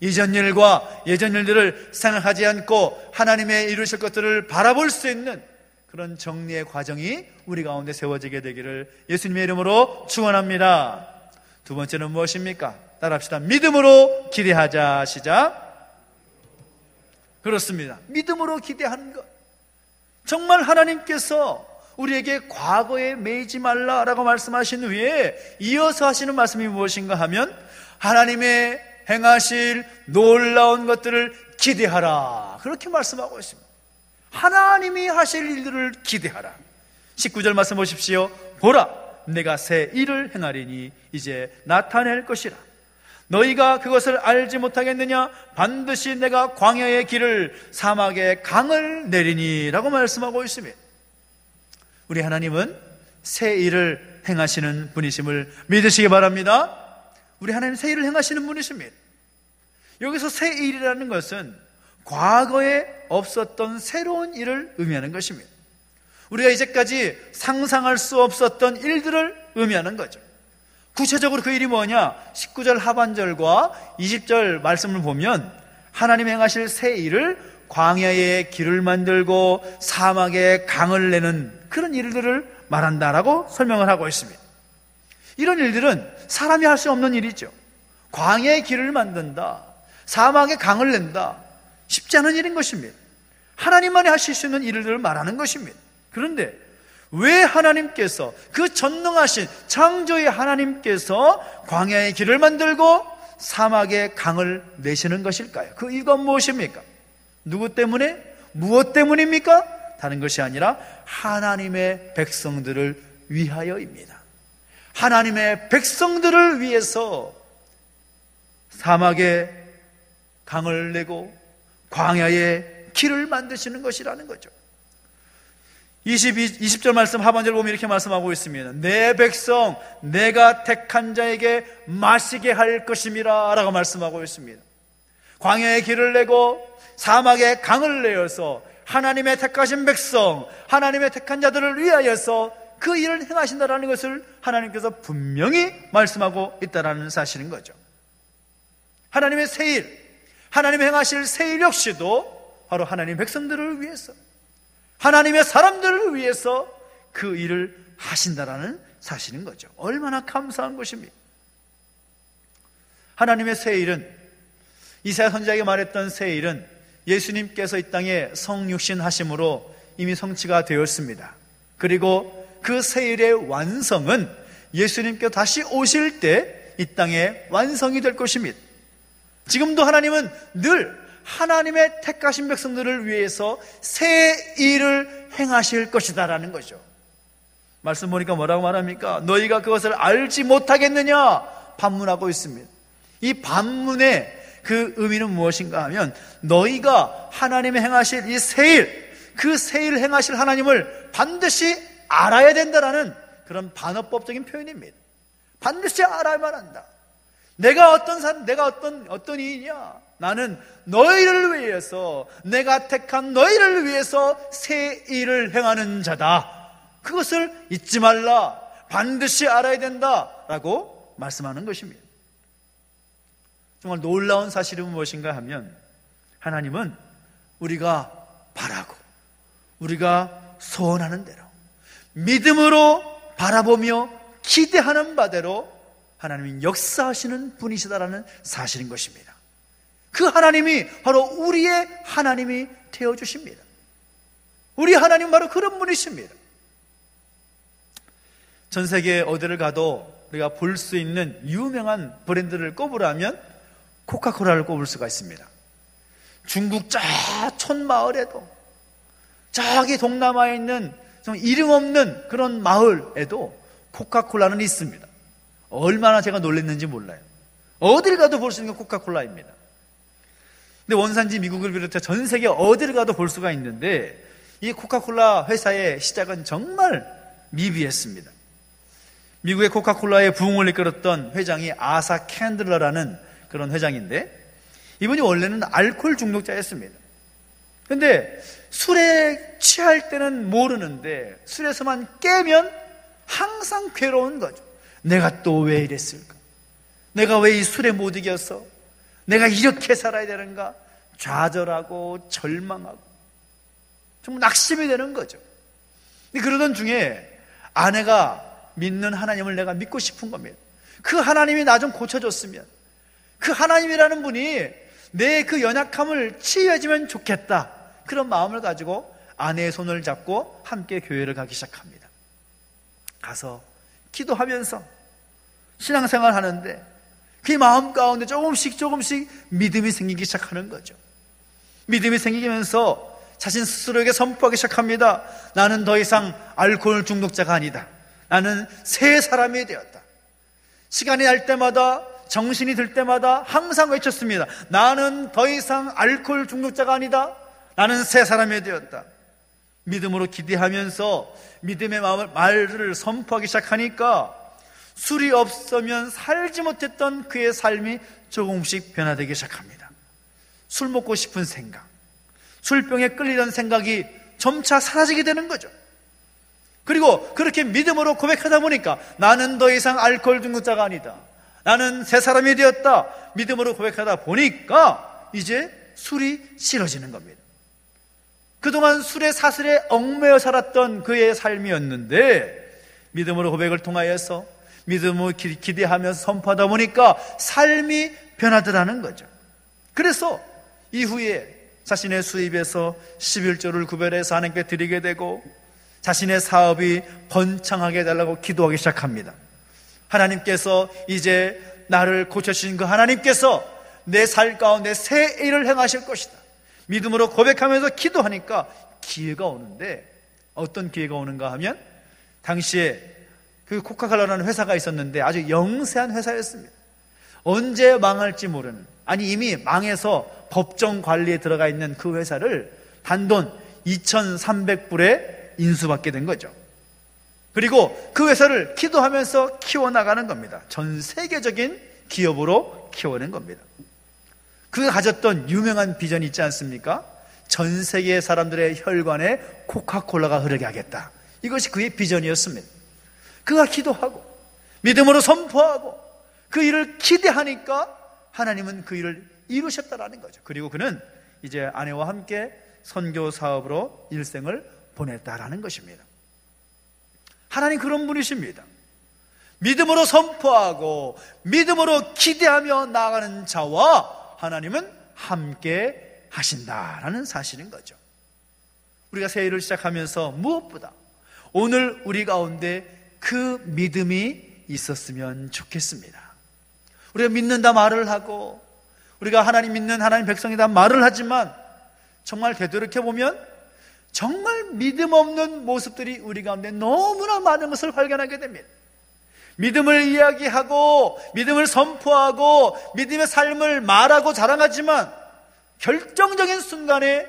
이전 일과 예전 일들을 생각하지 않고 하나님의 이루실 것들을 바라볼 수 있는 그런 정리의 과정이 우리 가운데 세워지게 되기를 예수님의 이름으로 축원합니다. 두 번째는 무엇입니까? 따라합시다. 믿음으로 기대하자. 시작. 그렇습니다. 믿음으로 기대하는 것. 정말 하나님께서 우리에게 과거에 매이지 말라라고 말씀하신 후에 이어서 하시는 말씀이 무엇인가 하면 하나님의 행하실 놀라운 것들을 기대하라, 그렇게 말씀하고 있습니다. 하나님이 하실 일들을 기대하라. 19절 말씀 보십시오. 보라, 내가 새 일을 행하리니 이제 나타낼 것이라. 너희가 그것을 알지 못하겠느냐? 반드시 내가 광야의 길을, 사막의 강을 내리니 라고 말씀하고 있습니다. 우리 하나님은 새 일을 행하시는 분이심을 믿으시기 바랍니다. 우리 하나님 새 일을 행하시는 분이십니다. 여기서 새 일이라는 것은 과거에 없었던 새로운 일을 의미하는 것입니다. 우리가 이제까지 상상할 수 없었던 일들을 의미하는 거죠. 구체적으로 그 일이 뭐냐? 19절 하반절과 20절 말씀을 보면 하나님 행하실 새 일을 광야에 길을 만들고 사막에 강을 내는 그런 일들을 말한다라고 설명을 하고 있습니다. 이런 일들은 사람이 할 수 없는 일이죠. 광야에 길을 만든다, 사막에 강을 낸다, 쉽지 않은 일인 것입니다. 하나님만이 하실 수 있는 일들을 말하는 것입니다. 그런데 왜 하나님께서, 그 전능하신 창조의 하나님께서 광야의 길을 만들고 사막에 강을 내시는 것일까요? 그 이유가 무엇입니까? 누구 때문에? 무엇 때문입니까? 다른 것이 아니라 하나님의 백성들을 위하여입니다. 하나님의 백성들을 위해서 사막에 강을 내고 광야에 길을 만드시는 것이라는 거죠. 20절 말씀 하반절 보면 이렇게 말씀하고 있습니다. 내 백성 내가 택한 자에게 마시게 할 것임이라 라고 말씀하고 있습니다. 광야에 길을 내고 사막에 강을 내어서 하나님의 택하신 백성, 하나님의 택한 자들을 위하여서 그 일을 행하신다라는 것을 하나님께서 분명히 말씀하고 있다는 사실인 거죠. 하나님의 새 일, 하나님의 행하실 새 일 역시도 바로 하나님의 백성들을 위해서, 하나님의 사람들을 위해서 그 일을 하신다라는 사실인 거죠. 얼마나 감사한 것입니까? 하나님의 새 일은 이사야 선지자에게 말했던 새 일은 예수님께서 이 땅에 성육신 하심으로 이미 성취가 되었습니다. 그리고 그 새 일의 완성은 예수님께서 다시 오실 때 이 땅에 완성이 될 것입니다. 지금도 하나님은 늘 하나님의 택하신 백성들을 위해서 새 일을 행하실 것이다 라는 거죠. 말씀 보니까 뭐라고 말합니까? 너희가 그것을 알지 못하겠느냐 반문하고 있습니다. 이 반문의 그 의미는 무엇인가 하면 너희가 하나님의 행하실 이 새 일, 그 새 일을 행하실 하나님을 반드시 알아야 된다라는 그런 반어법적인 표현입니다. 반드시 알아야만 한다. 내가 어떤 이이냐? 나는 너희를 위해서, 내가 택한 너희를 위해서 새 일을 행하는 자다. 그것을 잊지 말라. 반드시 알아야 된다라고 말씀하는 것입니다. 정말 놀라운 사실은 무엇인가 하면 하나님은 우리가 바라고 우리가 소원하는 대로 믿음으로 바라보며 기대하는 바대로 하나님이 역사하시는 분이시다라는 사실인 것입니다. 그 하나님이 바로 우리의 하나님이 되어주십니다. 우리 하나님은 바로 그런 분이십니다. 전 세계 어디를 가도 우리가 볼 수 있는 유명한 브랜드를 꼽으라면 코카콜라를 꼽을 수가 있습니다. 중국 저 촌마을에도, 저기 동남아에 있는 좀 이름 없는 그런 마을에도 코카콜라는 있습니다. 얼마나 제가 놀랐는지 몰라요. 어딜 가도 볼 수 있는 게 코카콜라입니다. 근데 원산지 미국을 비롯해 전 세계 어딜 가도 볼 수가 있는데 이 코카콜라 회사의 시작은 정말 미비했습니다. 미국의 코카콜라의 부흥을 이끌었던 회장이 아사 캔들러라는 그런 회장인데 이분이 원래는 알코올 중독자였습니다. 근데 술에 취할 때는 모르는데 술에서만 깨면 항상 괴로운 거죠. 내가 또 왜 이랬을까? 내가 왜 이 술에 못 이겼어? 내가 이렇게 살아야 되는가? 좌절하고 절망하고 정말 낙심이 되는 거죠. 근데 그러던 중에 아내가 믿는 하나님을 내가 믿고 싶은 겁니다. 그 하나님이 나 좀 고쳐줬으면, 그 하나님이라는 분이 내 그 연약함을 치유해주면 좋겠다, 그런 마음을 가지고 아내의 손을 잡고 함께 교회를 가기 시작합니다. 가서 기도하면서 신앙생활 하는데 그 마음 가운데 조금씩 믿음이 생기기 시작하는 거죠. 믿음이 생기면서 자신 스스로에게 선포하기 시작합니다. 나는 더 이상 알코올 중독자가 아니다. 나는 새 사람이 되었다. 시간이 날 때마다, 정신이 들 때마다 항상 외쳤습니다. 나는 더 이상 알코올 중독자가 아니다. 나는 새 사람이 되었다. 믿음으로 기대하면서 믿음의 말을 선포하기 시작하니까 술이 없으면 살지 못했던 그의 삶이 조금씩 변화되기 시작합니다. 술 먹고 싶은 생각, 술병에 끌리던 생각이 점차 사라지게 되는 거죠. 그리고 그렇게 믿음으로 고백하다 보니까 나는 더 이상 알코올 중독자가 아니다. 나는 새 사람이 되었다. 믿음으로 고백하다 보니까 이제 술이 싫어지는 겁니다. 그동안 술의 사슬에 얽매여 살았던 그의 삶이었는데 믿음으로 고백을 통하여서 믿음으로 기대하면서 선포하다 보니까 삶이 변하더라는 거죠. 그래서 이후에 자신의 수입에서 11조를 구별해서 하나님께 드리게 되고 자신의 사업이 번창하게 해달라고 기도하기 시작합니다. 하나님께서 이제 나를 고쳐주신 그 하나님께서 내 삶 가운데 새 일을 행하실 것이다. 믿음으로 고백하면서 기도하니까 기회가 오는데, 어떤 기회가 오는가 하면 당시에 그 코카콜라라는 회사가 있었는데 아주 영세한 회사였습니다. 언제 망할지 모르는, 아니 이미 망해서 법정 관리에 들어가 있는 그 회사를 단돈 2,300불에 인수받게 된 거죠. 그리고 그 회사를 기도하면서 키워나가는 겁니다. 전 세계적인 기업으로 키워낸 겁니다. 그가 가졌던 유명한 비전이 있지 않습니까? 전 세계 사람들의 혈관에 코카콜라가 흐르게 하겠다. 이것이 그의 비전이었습니다. 그가 기도하고 믿음으로 선포하고 그 일을 기대하니까 하나님은 그 일을 이루셨다라는 거죠. 그리고 그는 이제 아내와 함께 선교 사업으로 일생을 보냈다라는 것입니다. 하나님 그런 분이십니다. 믿음으로 선포하고 믿음으로 기대하며 나아가는 자와 하나님은 함께 하신다라는 사실인 거죠. 우리가 새해를 시작하면서 무엇보다 오늘 우리 가운데 그 믿음이 있었으면 좋겠습니다. 우리가 믿는다 말을 하고 우리가 하나님 믿는 하나님 백성이다 말을 하지만 정말 되돌이켜보면 정말 믿음 없는 모습들이 우리 가운데 너무나 많은 것을 발견하게 됩니다. 믿음을 이야기하고 믿음을 선포하고 믿음의 삶을 말하고 자랑하지만 결정적인 순간에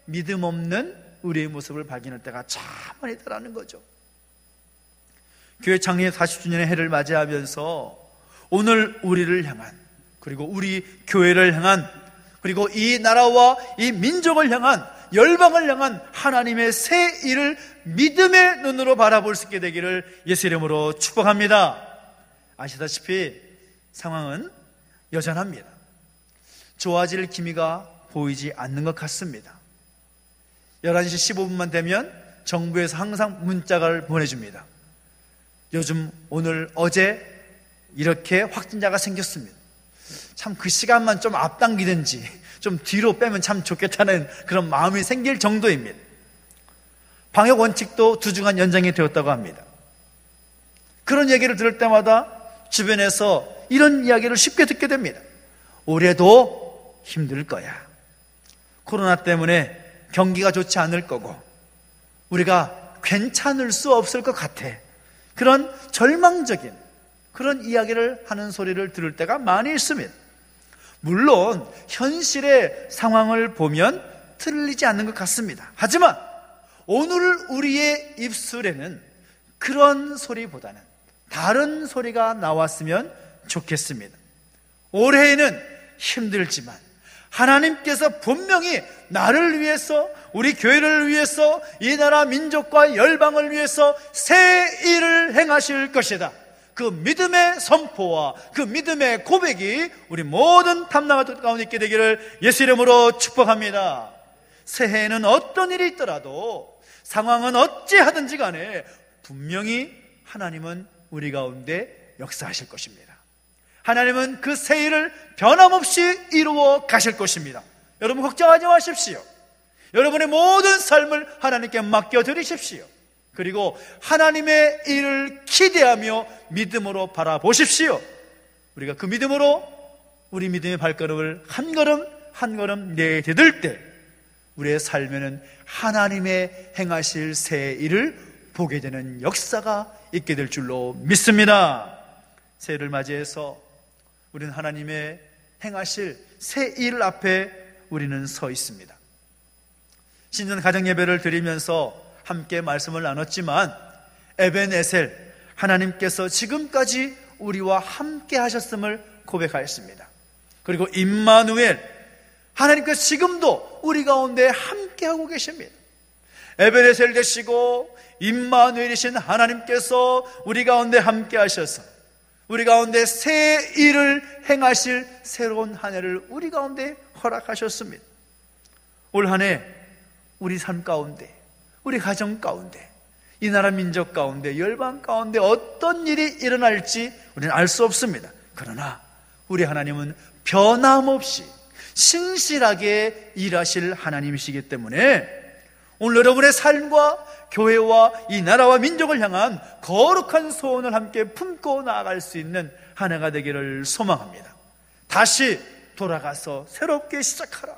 믿음 없는 우리의 모습을 발견할 때가 참 많이 있다는 거죠. 교회 창립 40주년의 해를 맞이하면서 오늘 우리를 향한, 그리고 우리 교회를 향한, 그리고 이 나라와 이 민족을 향한, 열방을 향한 하나님의 새 일을 믿음의 눈으로 바라볼 수 있게 되기를 예수 이름으로 축복합니다. 아시다시피 상황은 여전합니다. 좋아질 기미가 보이지 않는 것 같습니다. 11시 15분만 되면 정부에서 항상 문자를 보내줍니다. 요즘 오늘 어제 이렇게 확진자가 생겼습니다. 참 그 시간만 좀 앞당기든지 좀 뒤로 빼면 참 좋겠다는 그런 마음이 생길 정도입니다. 방역 원칙도 2주간 연장이 되었다고 합니다. 그런 얘기를 들을 때마다 주변에서 이런 이야기를 쉽게 듣게 됩니다. 올해도 힘들 거야. 코로나 때문에 경기가 좋지 않을 거고 우리가 괜찮을 수 없을 것 같아. 그런 절망적인 그런 이야기를 하는 소리를 들을 때가 많이 있습니다. 물론 현실의 상황을 보면 틀리지 않는 것 같습니다. 하지만 오늘 우리의 입술에는 그런 소리보다는 다른 소리가 나왔으면 좋겠습니다. 올해에는 힘들지만 하나님께서 분명히 나를 위해서, 우리 교회를 위해서, 이 나라 민족과 열방을 위해서 새 일을 행하실 것이다. 그 믿음의 선포와 그 믿음의 고백이 우리 모든 탐나가 가운데 있게 되기를 예수 이름으로 축복합니다. 새해에는 어떤 일이 있더라도, 상황은 어찌하든지 간에 분명히 하나님은 우리 가운데 역사하실 것입니다. 하나님은 그 새 일을 변함없이 이루어 가실 것입니다. 여러분 걱정하지 마십시오. 여러분의 모든 삶을 하나님께 맡겨드리십시오. 그리고 하나님의 일을 기대하며 믿음으로 바라보십시오. 우리가 그 믿음으로 우리 믿음의 발걸음을 한 걸음 한 걸음 내디딜 때 우리의 삶에는 하나님의 행하실 새 일을 보게 되는 역사가 있게 될 줄로 믿습니다. 새해를 맞이해서 우리는 하나님의 행하실 새 일 앞에 우리는 서 있습니다. 신년 가정예배를 드리면서 함께 말씀을 나눴지만 에벤에셀, 하나님께서 지금까지 우리와 함께 하셨음을 고백하였습니다. 그리고 임마누엘, 하나님께서 지금도 우리 가운데 함께 하고 계십니다. 에벤에셀 되시고 임마누엘이신 하나님께서 우리 가운데 함께 하셔서 우리 가운데 새 일을 행하실 새로운 한 해를 우리 가운데 허락하셨습니다. 올 한 해 우리 삶 가운데, 우리 가정 가운데, 이 나라 민족 가운데, 열방 가운데 어떤 일이 일어날지 우리는 알 수 없습니다. 그러나 우리 하나님은 변함없이 신실하게 일하실 하나님이시기 때문에 오늘 여러분의 삶과 교회와 이 나라와 민족을 향한 거룩한 소원을 함께 품고 나아갈 수 있는 한 해가 되기를 소망합니다. 다시 돌아가서 새롭게 시작하라.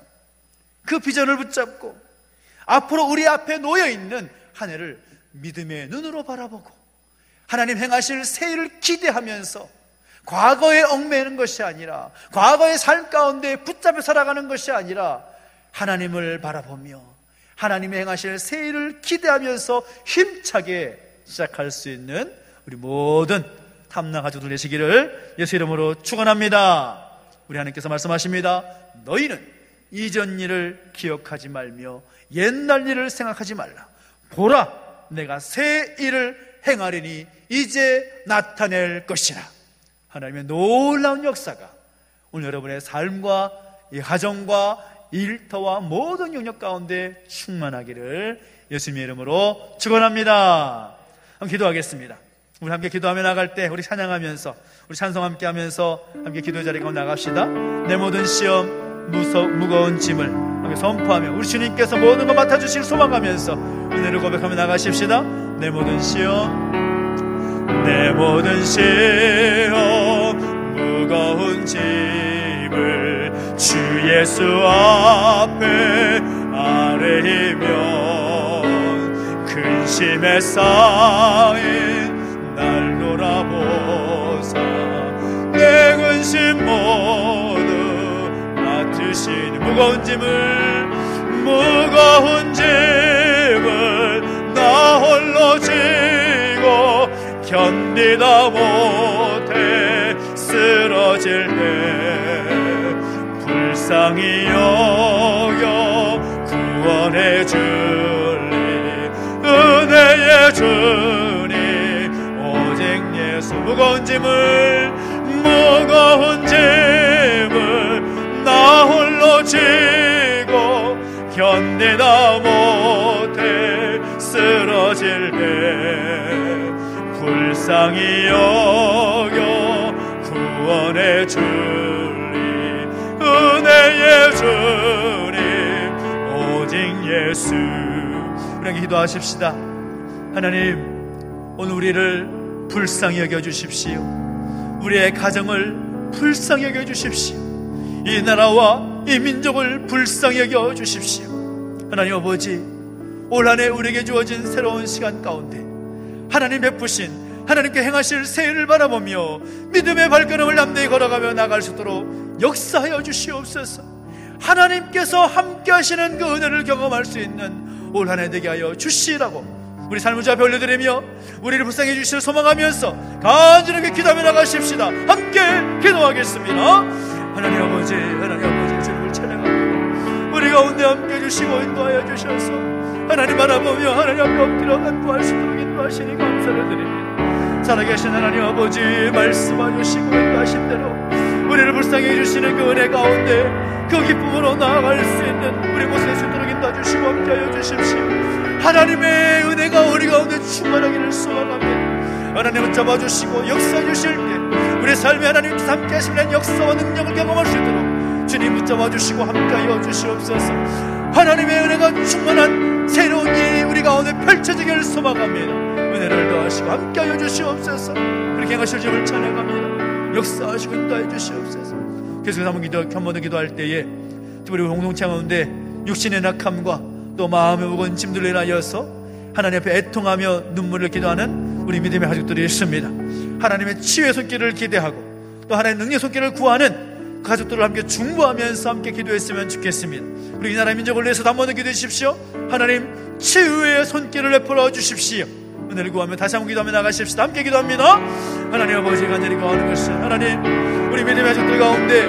그 비전을 붙잡고 앞으로 우리 앞에 놓여있는 한 해를 믿음의 눈으로 바라보고 하나님 행하실 새 일을 기대하면서 과거에 얽매이는 것이 아니라, 과거의 삶 가운데 붙잡혀 살아가는 것이 아니라 하나님을 바라보며 하나님의 행하실 새 일을 기대하면서 힘차게 시작할 수 있는 우리 모든 탐나 가족들 되시기를 예수 이름으로 축원합니다. 우리 하나님께서 말씀하십니다. 너희는 이전 일을 기억하지 말며 옛날 일을 생각하지 말라. 보라, 내가 새 일을 행하리니 이제 나타낼 것이라. 하나님의 놀라운 역사가 오늘 여러분의 삶과 이 가정과 일터와 모든 영역 가운데 충만하기를 예수님의 이름으로 축원합니다. 한번 기도하겠습니다. 우리 함께 기도하며 나갈 때 우리 찬양하면서 우리 찬송 함께 하면서 함께 기도 자리에 가면 나갑시다. 내 모든 시험 무거운 짐을 함께 선포하며 우리 주님께서 모든 것 맡아주실 소망하면서 은혜를 고백하며 나가십시다. 내 모든 시험 무거운 짐을 주 예수 앞에 아뢰이면 근심에 쌓인 날 돌아보사 내 근심 모두 맡으시니 무거운 짐을 나 홀로 지고 견디다 못해 쓰러질 때 불쌍히 여겨 구원해 주리 은혜의 주님 오직 예수 무거운 짐을 나 홀로 지고 견디다 못해 쓰러질 때 불쌍히 여겨 구원해 주리 은혜의 주님 오직 예수. 우리 기도하십시다. 하나님, 오늘 우리를 불쌍히 여겨주십시오. 우리의 가정을 불쌍히 여겨주십시오. 이 나라와 이 민족을 불쌍히 여겨주십시오. 하나님 아버지, 올 한 해 우리에게 주어진 새로운 시간 가운데 하나님 베푸신 하나님께 행하실 새해를 바라보며 믿음의 발걸음을 담대히 걸어가며 나갈 수 있도록 역사하여 주시옵소서. 하나님께서 함께 하시는 그 은혜를 경험할 수 있는 올 한 해 되게 하여 주시라고 우리 삶을 잡혀 올려드리며 우리를 불쌍히 해주시를 소망하면서 간절하게 기도하며 나가십시다. 함께 기도하겠습니다. 하나님 아버지 주님을 찬양합니다. 우리 가운데 함께 해주시고 인도하여 주셔서 하나님 바라보며 하나님 앞에 엎드려 간구할 수 있도록 인도하시니 감사를 드립니다. 살아계신 하나님 아버지 말씀하주시고 인도하신 대로 우리를 불쌍히 해주시는 그 은혜 가운데 그 기쁨으로 나아갈 수 있는 우리 모습을 수 있도록 인도해주시고 함께하여 주십시오. 하나님의 은혜가 우리 가운데 충만하기를 소망합니다. 하나님은 잡아주시고 역사해주실 때 우리 삶에 하나님께서 함께 하시는 역사와 능력을 경험할 수 있도록 주님 붙잡아주시고 함께하여 주시옵소서. 하나님의 은혜가 충만한 새로운 일이 우리 가운데 펼쳐지기를 소망합니다. 은혜를 더하시고 함께하여 주시옵소서. 그렇게 행하실 주님을 찬양합니다. 역사하시고 인도하여 주시옵소서. 계속해서 한 번 더 기도할 때에 우리 공동체 가운데 육신의 낙함과 또 마음의 무거운 짐들로 인하여서 하나님 앞에 애통하며 눈물을 기도하는 우리 믿음의 가족들이 있습니다. 하나님의 치유의 손길을 기대하고 또 하나님의 능력의 손길을 구하는 가족들을 함께 중보하면서 함께 기도했으면 좋겠습니다. 우리 이 나라 민족을 위해서 한 번 더 기도해 주십시오. 하나님 치유의 손길을 베풀어 주십시오. 은혜를 구하며 다시 한번 기도하며 나가십시다. 함께 기도합니다. 하나님 아버지 간절히 구하는 것은 하나님 우리 믿음의 가족들 가운데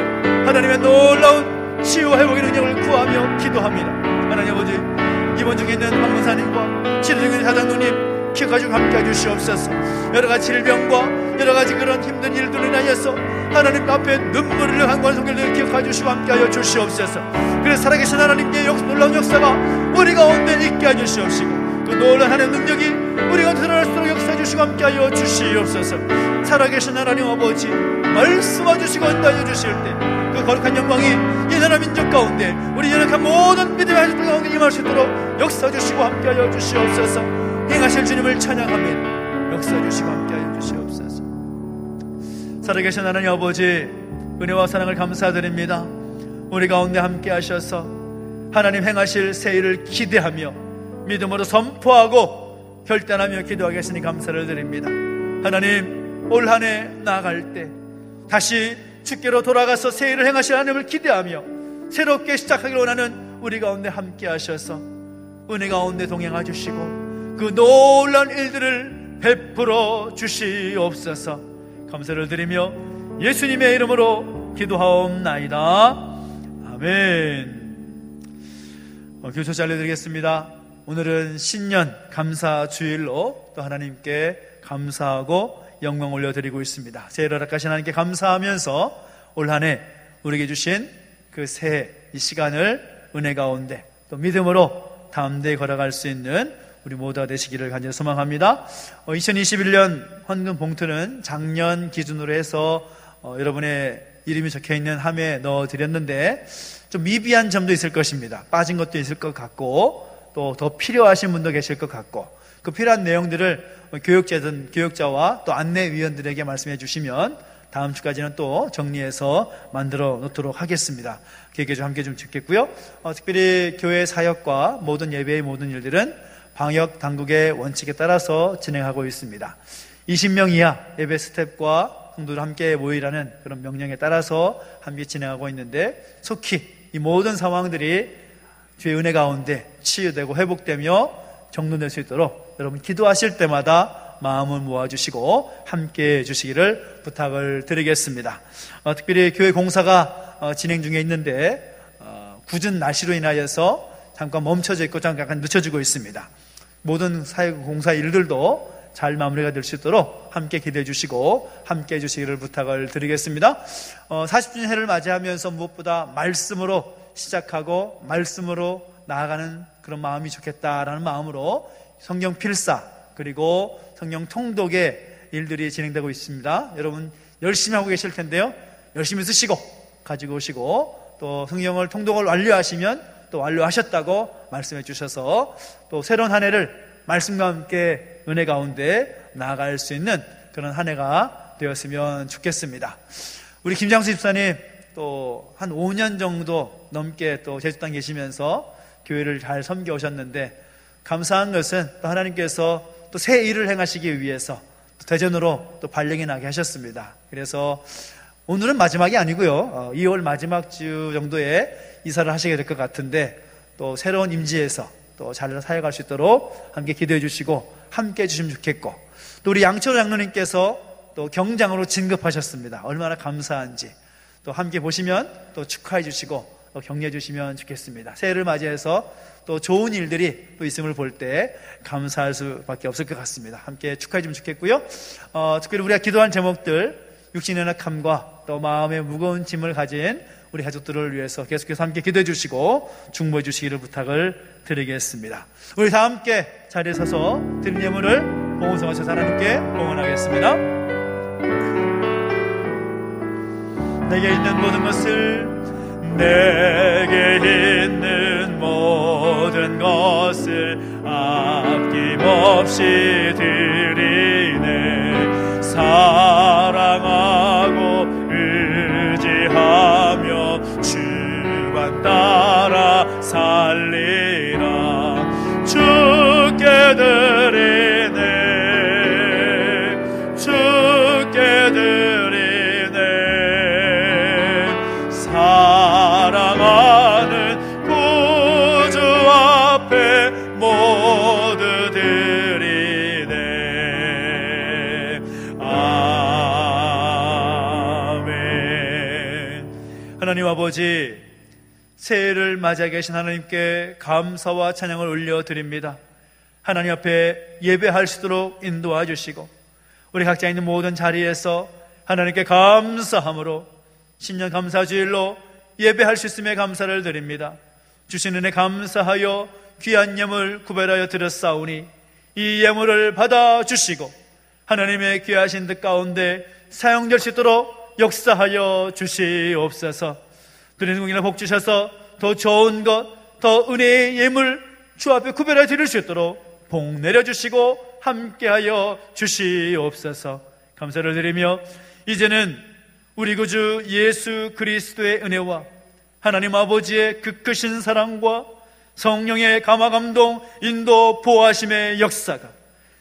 하나님의 놀라운 치유와 회복의 능력을 구하며 기도합니다. 하나님 아버지 입원 중에 있는 한문사님과 치료 중에 있는 사장누님 기억하시고 함께해 주시옵소서. 여러가지 질병과 여러가지 그런 힘든 일들로 인하여서 하나님 앞에 눈물을 흘려 간구하는 성결들을 기억해 주시고 함께하여 주시옵소서. 그래서 살아계신 하나님께 놀라운 역사가 우리 가운데 있게 해주시옵시고 그 놀라운 하나님의 능력이 우리 가운데 드러날 수 있도록 역사해 주시고 함께하여 주시옵소서. 살아계신 하나님 아버지 말씀해 주시고 인도하여 주실 때 그 거룩한 영광이 이 나라 민족 가운데 우리 연약한 모든 믿음의 하나님 가운데 임할 수 있도록 역사해 주시고 함께하여 주시옵소서. 행하실 주님을 찬양하며 역사해 주시고 함께하여 주시옵소서. 살아계신 하나님 아버지 은혜와 사랑을 감사드립니다. 우리 가운데 함께하셔서 하나님 행하실 새해를 기대하며 믿음으로 선포하고 결단하며 기도하겠으니 감사를 드립니다. 하나님 올 한 해 나아갈 때 다시 주께로 돌아가서 새해를 행하실 하나님을 기대하며 새롭게 시작하기를 원하는 우리 가운데 함께 하셔서 은혜 가운데 동행해 주시고 그 놀라운 일들을 베풀어 주시옵소서. 감사를 드리며 예수님의 이름으로 기도하옵나이다. 아멘. 교소식 알려드리겠습니다. 오늘은 신년 감사 주일로 또 하나님께 감사하고 영광 올려드리고 있습니다. 새해를 허락하신 하나님께 감사하면서 올 한 해 우리에게 주신 그 새해 이 시간을 은혜 가운데 또 믿음으로 담대히 걸어갈 수 있는 우리 모두가 되시기를 간절히 소망합니다. 2021년 헌금 봉투는 작년 기준으로 해서 여러분의 이름이 적혀있는 함에 넣어드렸는데 좀 미비한 점도 있을 것입니다. 빠진 것도 있을 것 같고 또 더 필요하신 분도 계실 것 같고, 그 필요한 내용들을 교육자와 또 안내위원들에게 말씀해 주시면 다음 주까지는 또 정리해서 만들어 놓도록 하겠습니다. 계획에 좀 함께 좀 짓겠고요. 특별히 교회 사역과 모든 예배의 모든 일들은 방역 당국의 원칙에 따라서 진행하고 있습니다. 20명 이하 예배 스텝과 성도들 함께 모이라는 그런 명령에 따라서 함께 진행하고 있는데, 속히 이 모든 상황들이 주의 은혜 가운데 치유되고 회복되며 정돈될 수 있도록 여러분 기도하실 때마다 마음을 모아주시고 함께 해주시기를 부탁을 드리겠습니다. 특별히 교회 공사가 진행 중에 있는데 궂은 날씨로 인하여서 잠깐 멈춰져 있고 약간 늦춰지고 있습니다. 모든 공사 일들도 잘 마무리가 될 수 있도록 함께 기도해 주시고 함께 해주시기를 부탁을 드리겠습니다. 40주년 해를 맞이하면서 무엇보다 말씀으로 시작하고 말씀으로 나아가는 그런 마음이 좋겠다라는 마음으로 성경 필사 그리고 성경 통독의 일들이 진행되고 있습니다. 여러분 열심히 하고 계실 텐데요, 열심히 쓰시고 가지고 오시고 또 성경을 통독을 완료하시면 또 완료하셨다고 말씀해 주셔서 또 새로운 한 해를 말씀과 함께 은혜 가운데 나아갈 수 있는 그런 한 해가 되었으면 좋겠습니다. 우리 김장수 집사님 또 한 5년 정도 넘게 또 제주 땅 계시면서 교회를 잘 섬겨 오셨는데, 감사한 것은 또 하나님께서 또 새 일을 행하시기 위해서 대전으로 또 발령이 나게 하셨습니다. 그래서 오늘은 마지막이 아니고요, 2월 마지막 주 정도에 이사를 하시게 될 것 같은데 또 새로운 임지에서 또 잘 사역할 수 있도록 함께 기도해 주시고 함께 해주시면 좋겠고, 또 우리 양철호 장로님께서 또 경장으로 진급하셨습니다. 얼마나 감사한지 또 함께 보시면 또 축하해 주시고 또 격려해 주시면 좋겠습니다. 새해를 맞이해서 또 좋은 일들이 또 있음을 볼 때 감사할 수밖에 없을 것 같습니다. 함께 축하해 주면 좋겠고요. 특별히 우리가 기도한 제목들, 육신의 낙함과 또 마음의 무거운 짐을 가진 우리 가족들을 위해서 계속해서 함께 기도해 주시고 중보해 주시기를 부탁을 드리겠습니다. 우리 다 함께 자리에 서서 드린 예물을 봉헌성하셔서 하나님께 봉헌하겠습니다. 내게 있는 모든 것을, 내게 있는 모든 것을 아낌없이 드리네. 사랑하고 의지하며 주만 따라 살리라. 주께 드리네, 주께 드리네. 사랑하는 구주 앞에 모두 드리네. 아멘. 하나님 아버지, 새해를 맞이하게 계신 하나님께 감사와 찬양을 올려드립니다. 하나님 앞에 예배할 수 있도록 인도해 주시고 우리 각자 있는 모든 자리에서 하나님께 감사함으로 신년 감사주일로 예배할 수 있음에 감사를 드립니다. 주신 은혜 감사하여 귀한 예물 구별하여 드렸사오니 이 예물을 받아주시고 하나님의 귀하신 뜻 가운데 사용될 수 있도록 역사하여 주시옵소서. 드리는 공연을 복 주셔서 더 좋은 것, 더 은혜의 예물 주 앞에 구별하여 드릴 수 있도록 복 내려주시고 함께하여 주시옵소서. 감사를 드리며 이제는 우리 구주 예수 그리스도의 은혜와 하나님 아버지의 그 크신 사랑과 성령의 감화감동 인도 보호하심의 역사가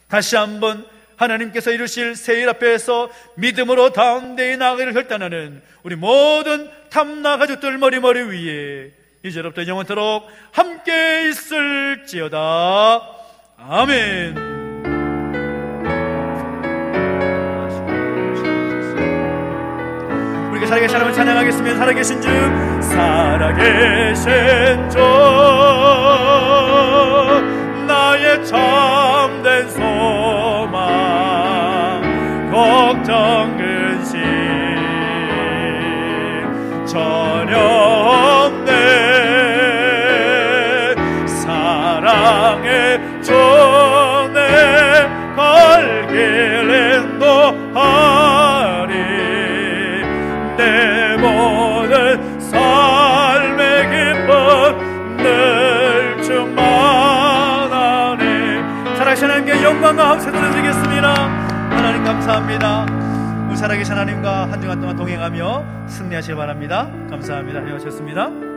다시 한번 하나님께서 이루실 새일 앞에서 믿음으로 다음대에 나아가기를 결단하는 우리 모든 탐나 가족들 머리머리 위에 이제로부터 영원토록 함께 있을지어다. 아멘. 살아계신 하나님을 찬양하겠습니다. 살아계신 주, 살아계신 주, 나의 참된 소망, 걱정 근심 전혀 없네. 사랑의 주 살아계신 하나님께 영광과 함께 돌려드리겠습니다. 하나님 감사합니다. 우리 살아계신 하나님과 한 주간 동안 동행하며 승리하시기 바랍니다. 감사합니다. 헤어졌습니다.